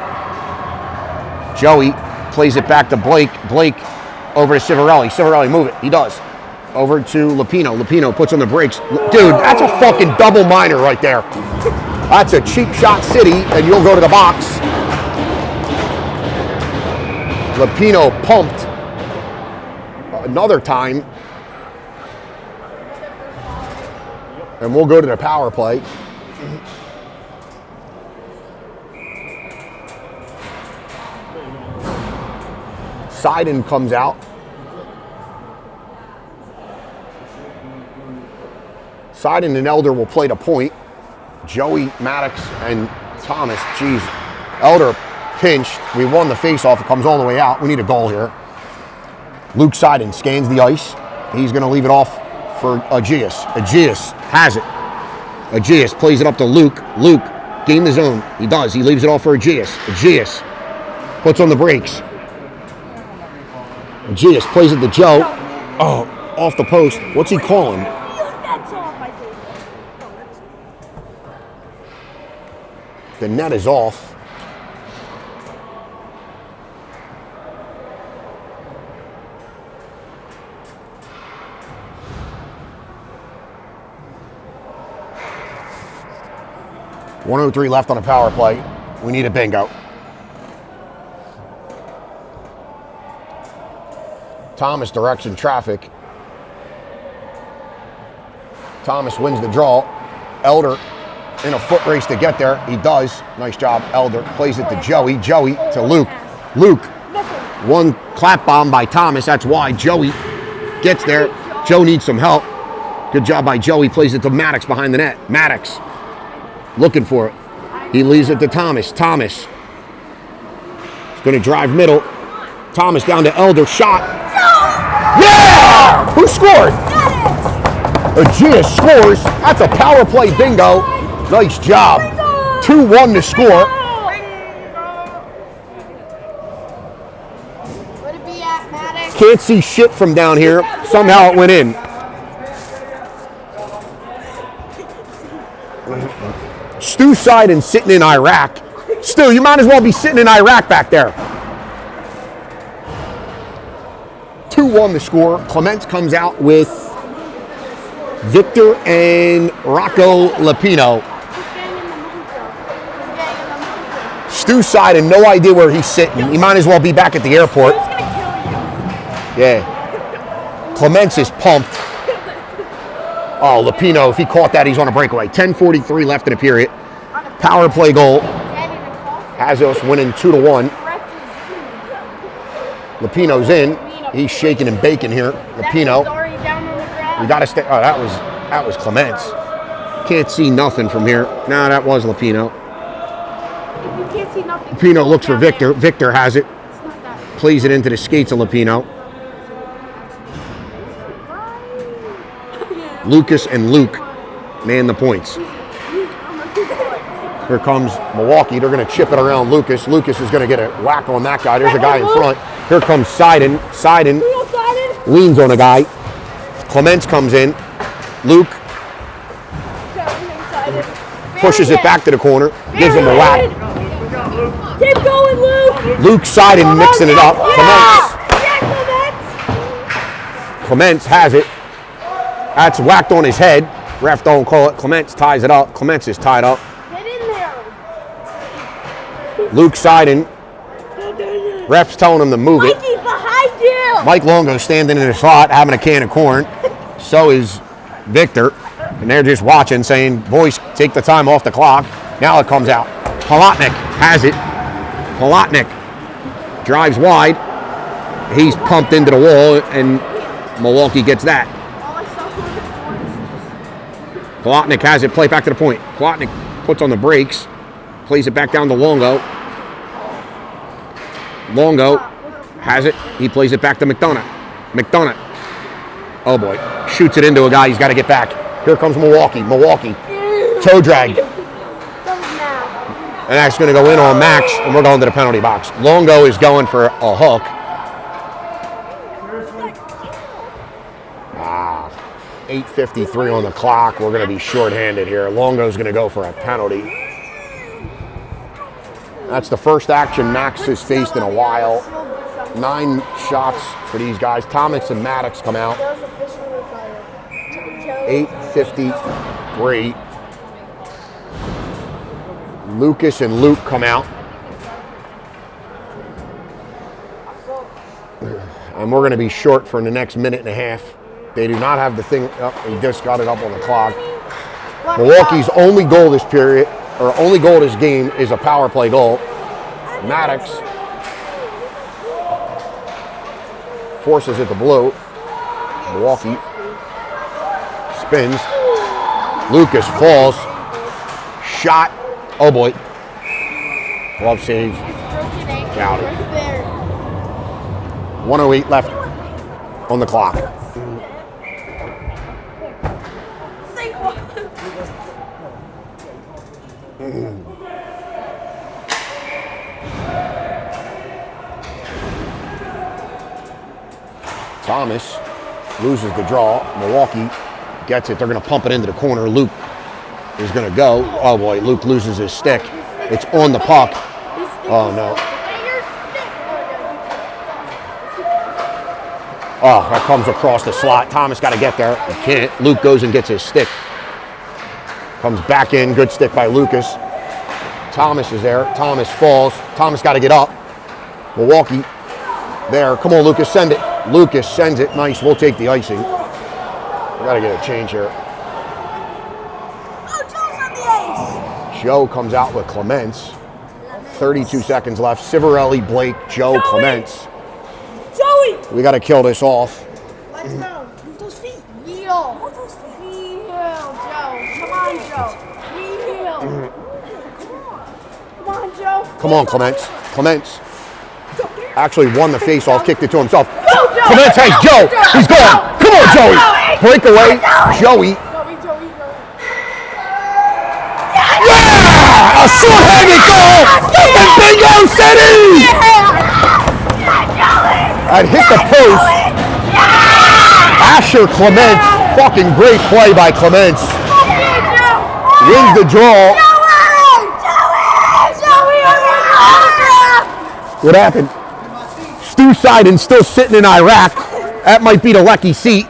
Joey plays it back to Blake. Blake over to Civarelli. Civarelli, move it. He does. Over to Lupino. Lupino puts on the brakes. Dude, that's a fucking double minor right there. That's a cheap shot city, and you'll go to the box. Lupino pumped another time. And we'll go to the power play. Seiden comes out. Seiden and Elder will play the point. Joey, Maddox, and Thomas. Geez, Elder pinched. We won the face-off. It comes all the way out. We need a goal here. Luke Seiden scans the ice. He's going to leave it off for Aegeus. Aegeus has it. Aegeus plays it up to Luke. Luke, gain the zone. He does. He leaves it off for Aegeus. Aegeus puts on the brakes. Aegeus plays it to Joe. Oh, off the post. What's he calling? The net is off. .103 left on the power play. We need a bingo. Thomas direction traffic. Thomas wins the draw. Elder in a foot race to get there. He does. Nice job, Elder. Plays it to Joey. Joey to Luke. Luke. One clap bomb by Thomas. That's why Joey gets there. Joe needs some help. Good job by Joey. Plays it to Maddox behind the net. Maddox looking for it. He leaves it to Thomas. Thomas is going to drive middle. Thomas down to Elder. Shot. Yeah! Who scored? Aegeus scores. That's a power play bingo. Nice job. 2-1 to score. Would it be at Maddox? Can't see shit from down here. Somehow it went in. Stu Seiden sitting in Iraq. Stu, you might as well be sitting in Iraq back there. 2-1 the score. Clements comes out with Victor and Rocco Lupino. Stu Seiden, no idea where he's sitting. He might as well be back at the airport. Yeah. Clements is pumped. Oh, Lupino, if he caught that, he's on a breakaway. 10:43 left in the period. Power play goal. Has us winning 2-1. Lupino's in. He's shaking and baking here. Lupino. We got to stay. Oh, that was Clements. Can't see nothing from here. No, that was Lupino. Lupino looks for Victor. Victor has it. Plays it into the skates of Lupino. Lucas and Luke man the points. Here comes Milwaukee. They're going to chip it around Lucas. Lucas is going to get a whack on that guy. There's a guy in front. Here comes Seiden. Seiden leans on a guy. Clements comes in. Luke pushes it back to the corner. Gives him a whack. Keep going, Luke. Luke Seiden mixing it up. Clements has it. That's whacked on his head. Ref don't call it. Clements ties it up. Clements is tied up. Get in there. Luke Seiden. Ref's telling him to move it. Mikey, behind you. Mike Longo standing in his slot having a can of corn. So is Victor. And they're just watching saying, boys, take the time off the clock. Now it comes out. Palatnik has it. Palatnik drives wide. He's pumped into the wall and Milwaukee gets that. Palatnik has it, play back to the point. Palatnik puts on the brakes, plays it back down to Longo. Longo has it, he plays it back to McDonough. McDonough, oh boy, shoots it into a guy, he's got to get back. Here comes Milwaukee, Milwaukee, toe drag. And that's going to go in on Max, and we're going to the penalty box. Longo is going for a hook. 8:53 on the clock. We're going to be shorthanded here. Longo's going to go for a penalty. That's the first action Max has faced in a while. 9 shots for these guys. Thomas and Maddox come out. 8:53. Lucas and Luke come out. And we're going to be short for the next minute and a half. They do not have the thing up. He just got it up on the clock. Milwaukee's only goal this period, or only goal this game, is a power play goal. Maddox forces it to blue. Milwaukee spins. Lucas falls. Shot. Oh boy. Glove save. Got it. 1:08 left on the clock. Thomas loses the draw. Milwaukee gets it. They're going to pump it into the corner. Luke is going to go. Oh boy, Luke loses his stick. It's on the puck. Oh no. Oh, that comes across the slot. Thomas got to get there. He can't. Luke goes and gets his stick. Comes back in. Good stick by Lucas. Thomas is there. Thomas falls. Thomas got to get up. Milwaukee there. Come on, Lucas, send it. Lucas sends it. Nice. We'll take the icing. We got to get a change here. Oh, Joe's on the ice. Joe comes out with Clements. 32 seconds left. Civarelli, Blake, Joe, Clements. Joey! We got to kill this off. Let's go. Move those feet. Heel. Move those feet. Heel, Joe. Come on, Joe. Heel. Come on, Joe. Come on, Clements. Clements actually won the face-off, kicked it to himself. Go, Joe. Clements has Joe. He's gone. Come on, Joey. Breakaway. Joey. Yeah! A short-handed goal in Bingo City! That hit the post. Asher Clements. Fucking great play by Clements. Wins the draw. What happened? Stu Seiden still sitting in Iraq. That might be the lucky seat.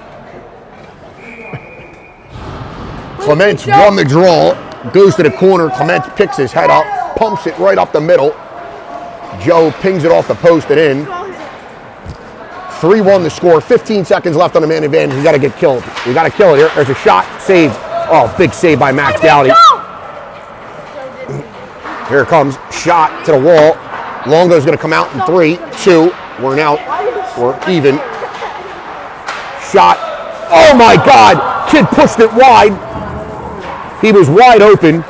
Clements won the draw. Goes to the corner. Clements picks his head up. Pumps it right up the middle. Joe pings it off the post and in. 3-1 the score. 15 seconds left on the man advantage. We got to get killed. We got to kill it here. There's a shot. Saved. Oh, big save by Max Dowdy. Here it comes. Shot to the wall. Longo's going to come out in 3, 2. We're now, we're even. Shot. Oh my God. Kid pushed it wide. He was wide open.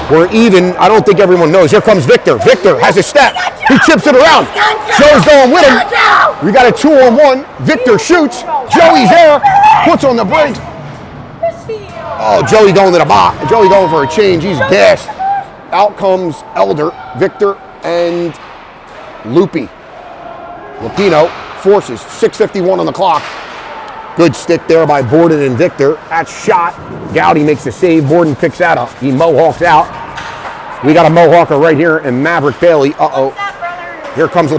We're even. I don't think everyone knows. Here comes Victor. Victor has a step. He chips it around. Joe's going with him. We got a 2-on-1. Victor shoots. Joey's there. Puts on the bridge. Oh, Joey going to the box. Joey going for a change. He's gassed. Out comes Elder, Victor, and Loopy. Lupino forces. 6:51 on the clock. Good stick there by Borden and Victor. That's shot. Gowdy makes the save. Borden picks that up. He mohawks out. We got a mohawker right here in Maverick Bailey. Uh-oh. Here comes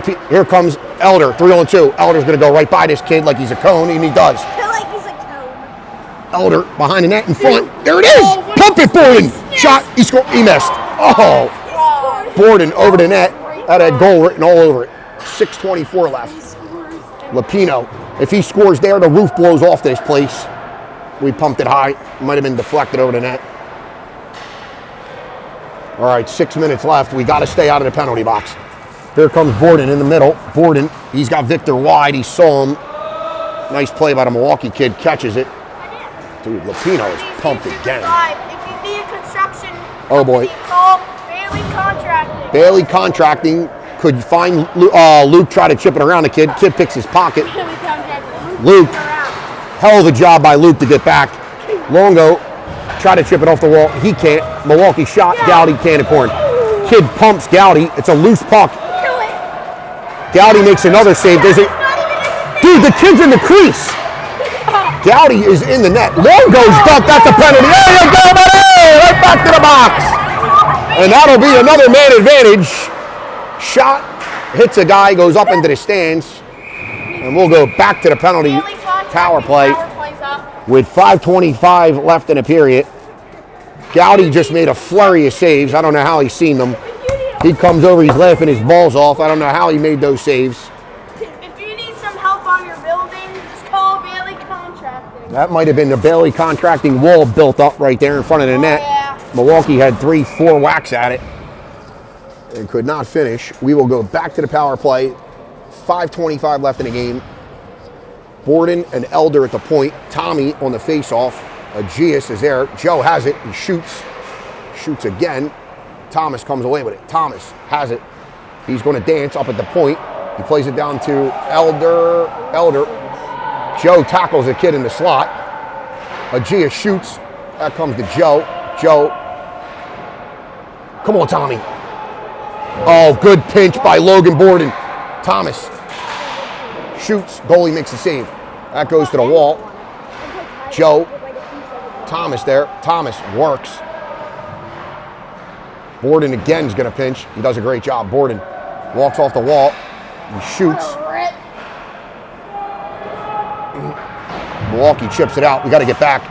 Elder, 3-on-2. Elder's going to go right by this kid like he's a cone, and he does. Like he's a cone. Elder behind the net in front. There it is. Pump it, Borden. Shot. He scored. He missed. Oh. Borden over the net. That had goal written all over it. 6:24 left. Lupino. If he scores there, the roof blows off this place. We pumped it high. Might have been deflected over the net. All right, 6 minutes left. We got to stay out of the penalty box. Here comes Borden in the middle. Borden, he's got Victor wide. He saw him. Nice play by the Milwaukee kid. Catches it. Dude, Lupino is pumped again. If you need construction, oh boy. Call Bailey Contracting. Bailey Contracting could find Luke, try to chip it around the kid. Kid picks his pocket. Luke, hell of a job by Luke to get back. Longo, try to chip it off the wall. He can't. Milwaukee shot. Gowdy can't corn. Kid pumps Gowdy. It's a loose puck. Gowdy makes another save. Dude, the kid's in the crease. Gowdy is in the net. Longo's ducked. That's a penalty. There you go, buddy! Right back to the box. And that'll be another man advantage. Shot, hits a guy, goes up into the stands. And we'll go back to the penalty power play. With 5:25 left in the period, Gowdy just made a flurry of saves. I don't know how he's seen them. He comes over, he's laughing his balls off. I don't know how he made those saves. If you need some help on your building, just call Bailey Contracting. That might have been the Bailey Contracting wall built up right there in front of the net. Yeah. Milwaukee had 3-4 whacks at it and could not finish. We will go back to the power play. 5:25 left in the game. Borden and Elder at the point. Tommy on the face-off. Aegeus is there. Joe has it. He shoots. Shoots again. Thomas comes away with it. Thomas has it. He's going to dance up at the point. He plays it down to Elder. Joe tackles a kid in the slot. Aegeus shoots. That comes to Joe. Joe. Come on, Tommy. Oh, good pinch by Logan Borden. Thomas shoots. Goalie makes a save. That goes to the wall. Joe. Thomas there. Thomas works. Borden again is going to pinch. He does a great job. Borden walks off the wall. He shoots. Milwaukee chips it out. We got to get back.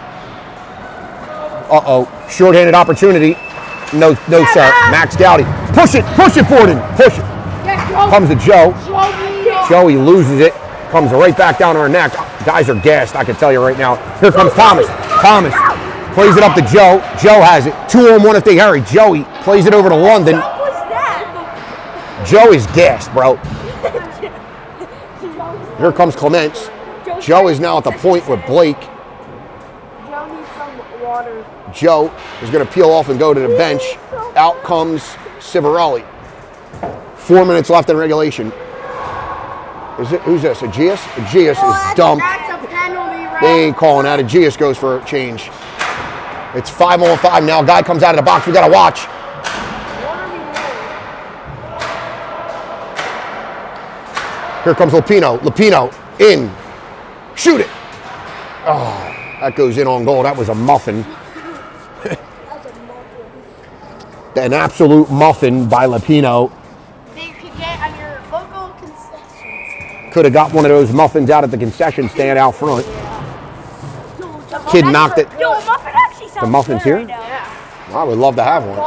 Uh-oh. Short-handed opportunity. No, sir. Max Gowdy. Push it, Borden. Push it. Comes to Joe. Joey loses it. Comes right back down our neck. Guys are gassed, I can tell you right now. Here comes Thomas. Thomas plays it up to Joe. Joe has it. 2-on-1 if they hurry. Joey plays it over to London. What was that? Joe is gassed, bro. Here comes Clements. Joe is now at the point with Blake. Joe needs some water. Joe is going to peel off and go to the bench. Out comes Civarelli. 4 minutes left in regulation. Who's this? Aegeus? Aegeus is dumped. That's a penalty, right? They ain't calling that. Aegeus goes for a change. It's 5-on-5 now. Guy comes out of the box. We got to watch. What are we doing? Here comes Lupino. Lupino in. Shoot it. Oh, that goes in on goal. That was a muffin. An absolute muffin by Lupino. That you could get on your local concessions. Could have got one of those muffins out at the concession stand out front. Kid knocked it. Yo, a muffin actually sounds The muffin's good here? right now. I would love to have one.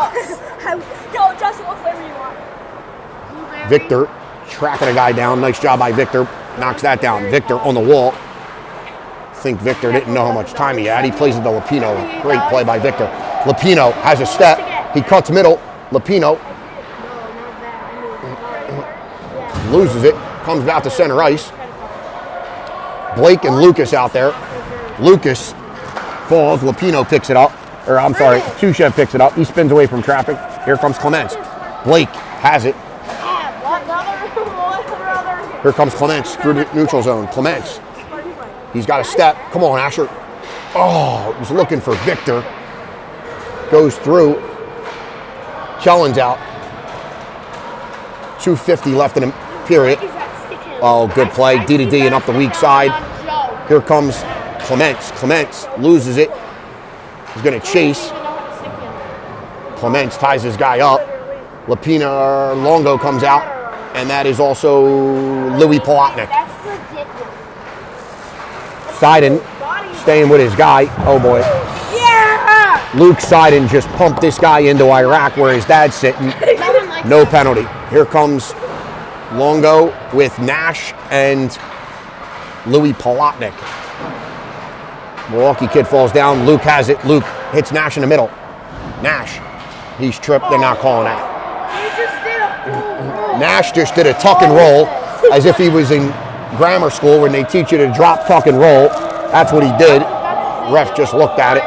Yo, Justin, what flavor you want? Victor tracking a guy down. Nice job by Victor. Knocks that down. Victor on the wall. I think Victor didn't know how much time he had. He plays it to Lupino. Great play by Victor. Lupino has a step. He cuts middle. Lupino loses it. Comes back to center ice. Blake and Lucas out there. Lucas falls. Lupino picks it up. Or I'm sorry, Tushev picks it up. He spins away from traffic. Here comes Clements. Blake has it. Here comes Clements through the neutral zone. Clements. He's got a step. Come on, Asher. Oh, he's looking for Victor. Goes through. Kellen's out. 2:50 left in the period. Oh, good play. D-to-D and up the weak side. Here comes Clements. Clements loses it. He's going to chase. Clements ties his guy up. Lupino Longo comes out. And that is also Louis Palatnik. Seiden staying with his guy. Oh, boy. Yeah! Luke Seiden just pumped this guy into Iraq where his dad's sitting. No penalty. Here comes Longo with Nash and Louis Palatnik. Milwaukee kid falls down. Luke has it. Luke hits Nash in the middle. Nash. He's tripped. They're not calling that. Nash just did a tuck and roll as if he was in grammar school when they teach you to drop, tuck, and roll. That's what he did. Ref just looked at it.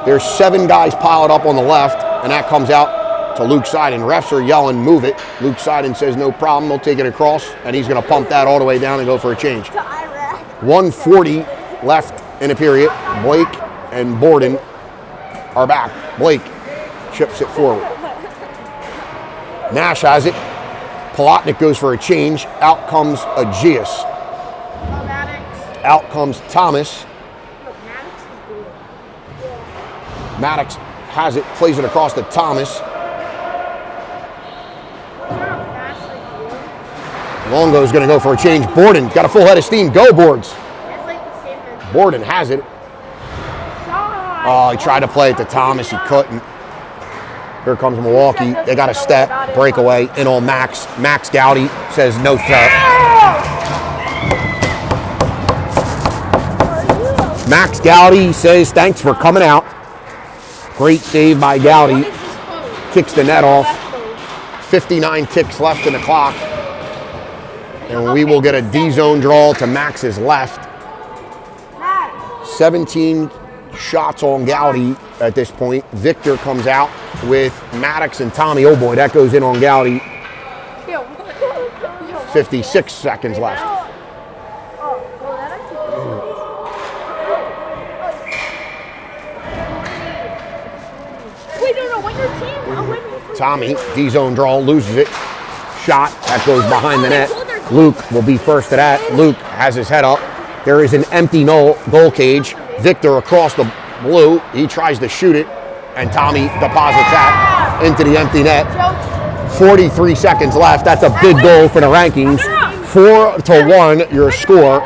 There's 7 guys piled up on the left, and that comes out to Luke Seiden. Refs are yelling, move it. Luke Seiden says no problem. They'll take it across, and he's going to pump that all the way down and go for a change. 1:40 left in the period. Blake and Borden are back. Blake chips it forward. Nash has it. Palatnik goes for a change. Out comes Aegeus. Out comes Thomas. Maddox has it, plays it across to Thomas. Longo's going to go for a change. Borden got a full head of steam. Go, Boards. Borden has it. Oh, he tried to play it to Thomas. He couldn't. Here comes Milwaukee. They got a step, breakaway, in on Max. Max Gowdy says no threat. Max Gowdy says thanks for coming out. Great save by Gowdy. Kicks the net off. 59 ticks left in the clock. And we will get a D-zone draw to Max's left. 17 shots on Gowdy at this point. Victor comes out with Maddox and Tommy. Oh boy, that goes in on Gowdy. 56 seconds left. Tommy, D-zone draw, loses it. Shot, that goes behind the net. Luke will be first to that. Luke has his head up. There is an empty goal cage. Victor across the blue. He tries to shoot it, and Tommy deposits that into the empty net. 43 seconds left. That's a big goal for the rankings. 4-1, your score.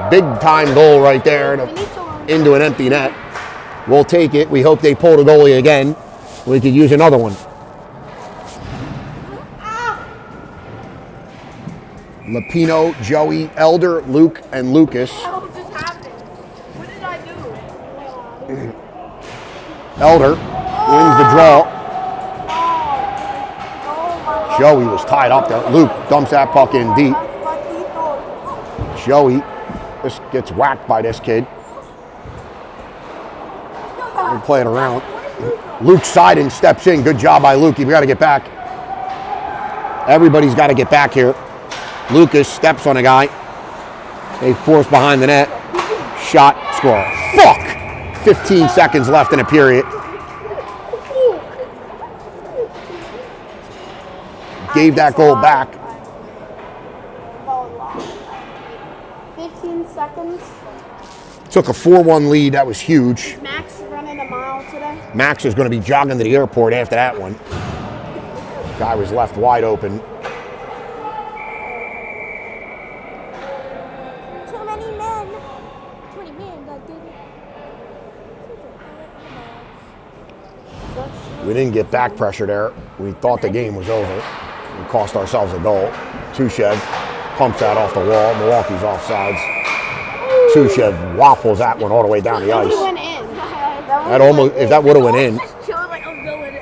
Big time goal right there into an empty net. We'll take it. We hope they pull the goalie again. We could use another one. Lapino, Joey, Elder, Luke, and Lucas. What just happened? What did I do? Elder wins the draw. Joey was tied up there. Luke dumps that puck in deep. Joey just gets whacked by this kid. We're playing around. Luke Seiden steps in. Good job by Luke. We got to get back. Everybody's got to get back here. Lucas steps on a guy. They force behind the net. Shot, score. Fuck! 15 seconds left in a period. Gave that goal back. 15 seconds. Took a 4-1 lead. That was huge. Is Max running a mile today? Max is going to be jogging to the airport after that one. Guy was left wide open. Too many men. Too many men that did it. We didn't get back pressure there. We thought the game was over. We cost ourselves a goal. Tushev pumps that off the wall. Milwaukee's offsides. Tushev waffles that one all the way down the ice. Went in. That almost, if that would have went in. She was like, I'm going.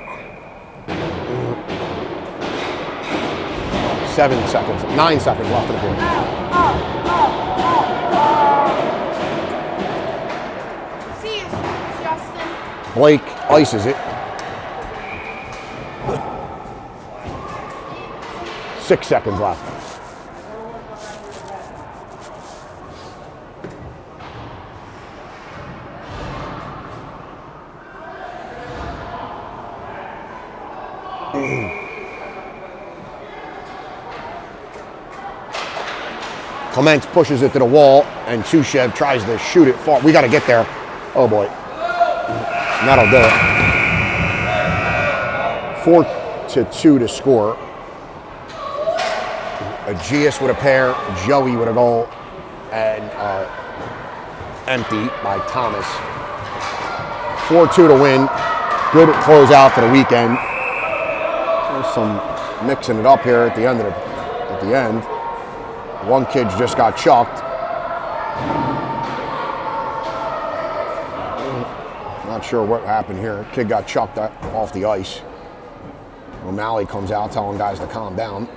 7 seconds, 9 seconds left in the game. See you, Justin. Blake ices it. 6 seconds left. Clements pushes it to the wall, and Tushev tries to shoot it far. We got to get there. Oh boy. That'll do it. 4-2 to score. Aegeus with a pair, Joey with a goal, and empty by Thomas. 4-2 to win. Good closeout for the weekend. There's some mixing it up here at the end. One kid just got chucked. Not sure what happened here. Kid got chucked off the ice. O'Malley comes out telling guys to calm down.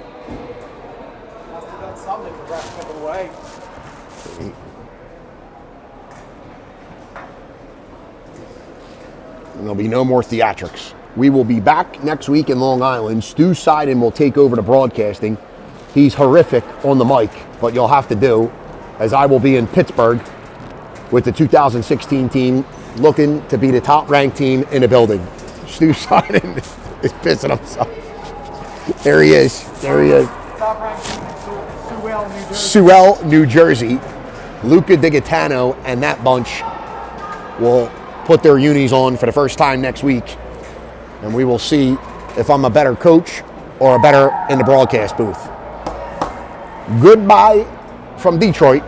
Must have done something for that to get away. And there'll be no more theatrics. We will be back next week in Long Island. Stu Seiden will take over the broadcasting. He's horrific on the mic, but you'll have to do, as I will be in Pittsburgh with the 2016 team looking to be the top-ranked team in the building. Stu Seiden is pissing himself. There he is. There he is. Top ranked team in Sewell, New Jersey. Sewell, New Jersey. Luca DiGaetano and that bunch will put their unis on for the first time next week, and we will see if I'm a better coach or a better in the broadcast booth. Goodbye from Detroit.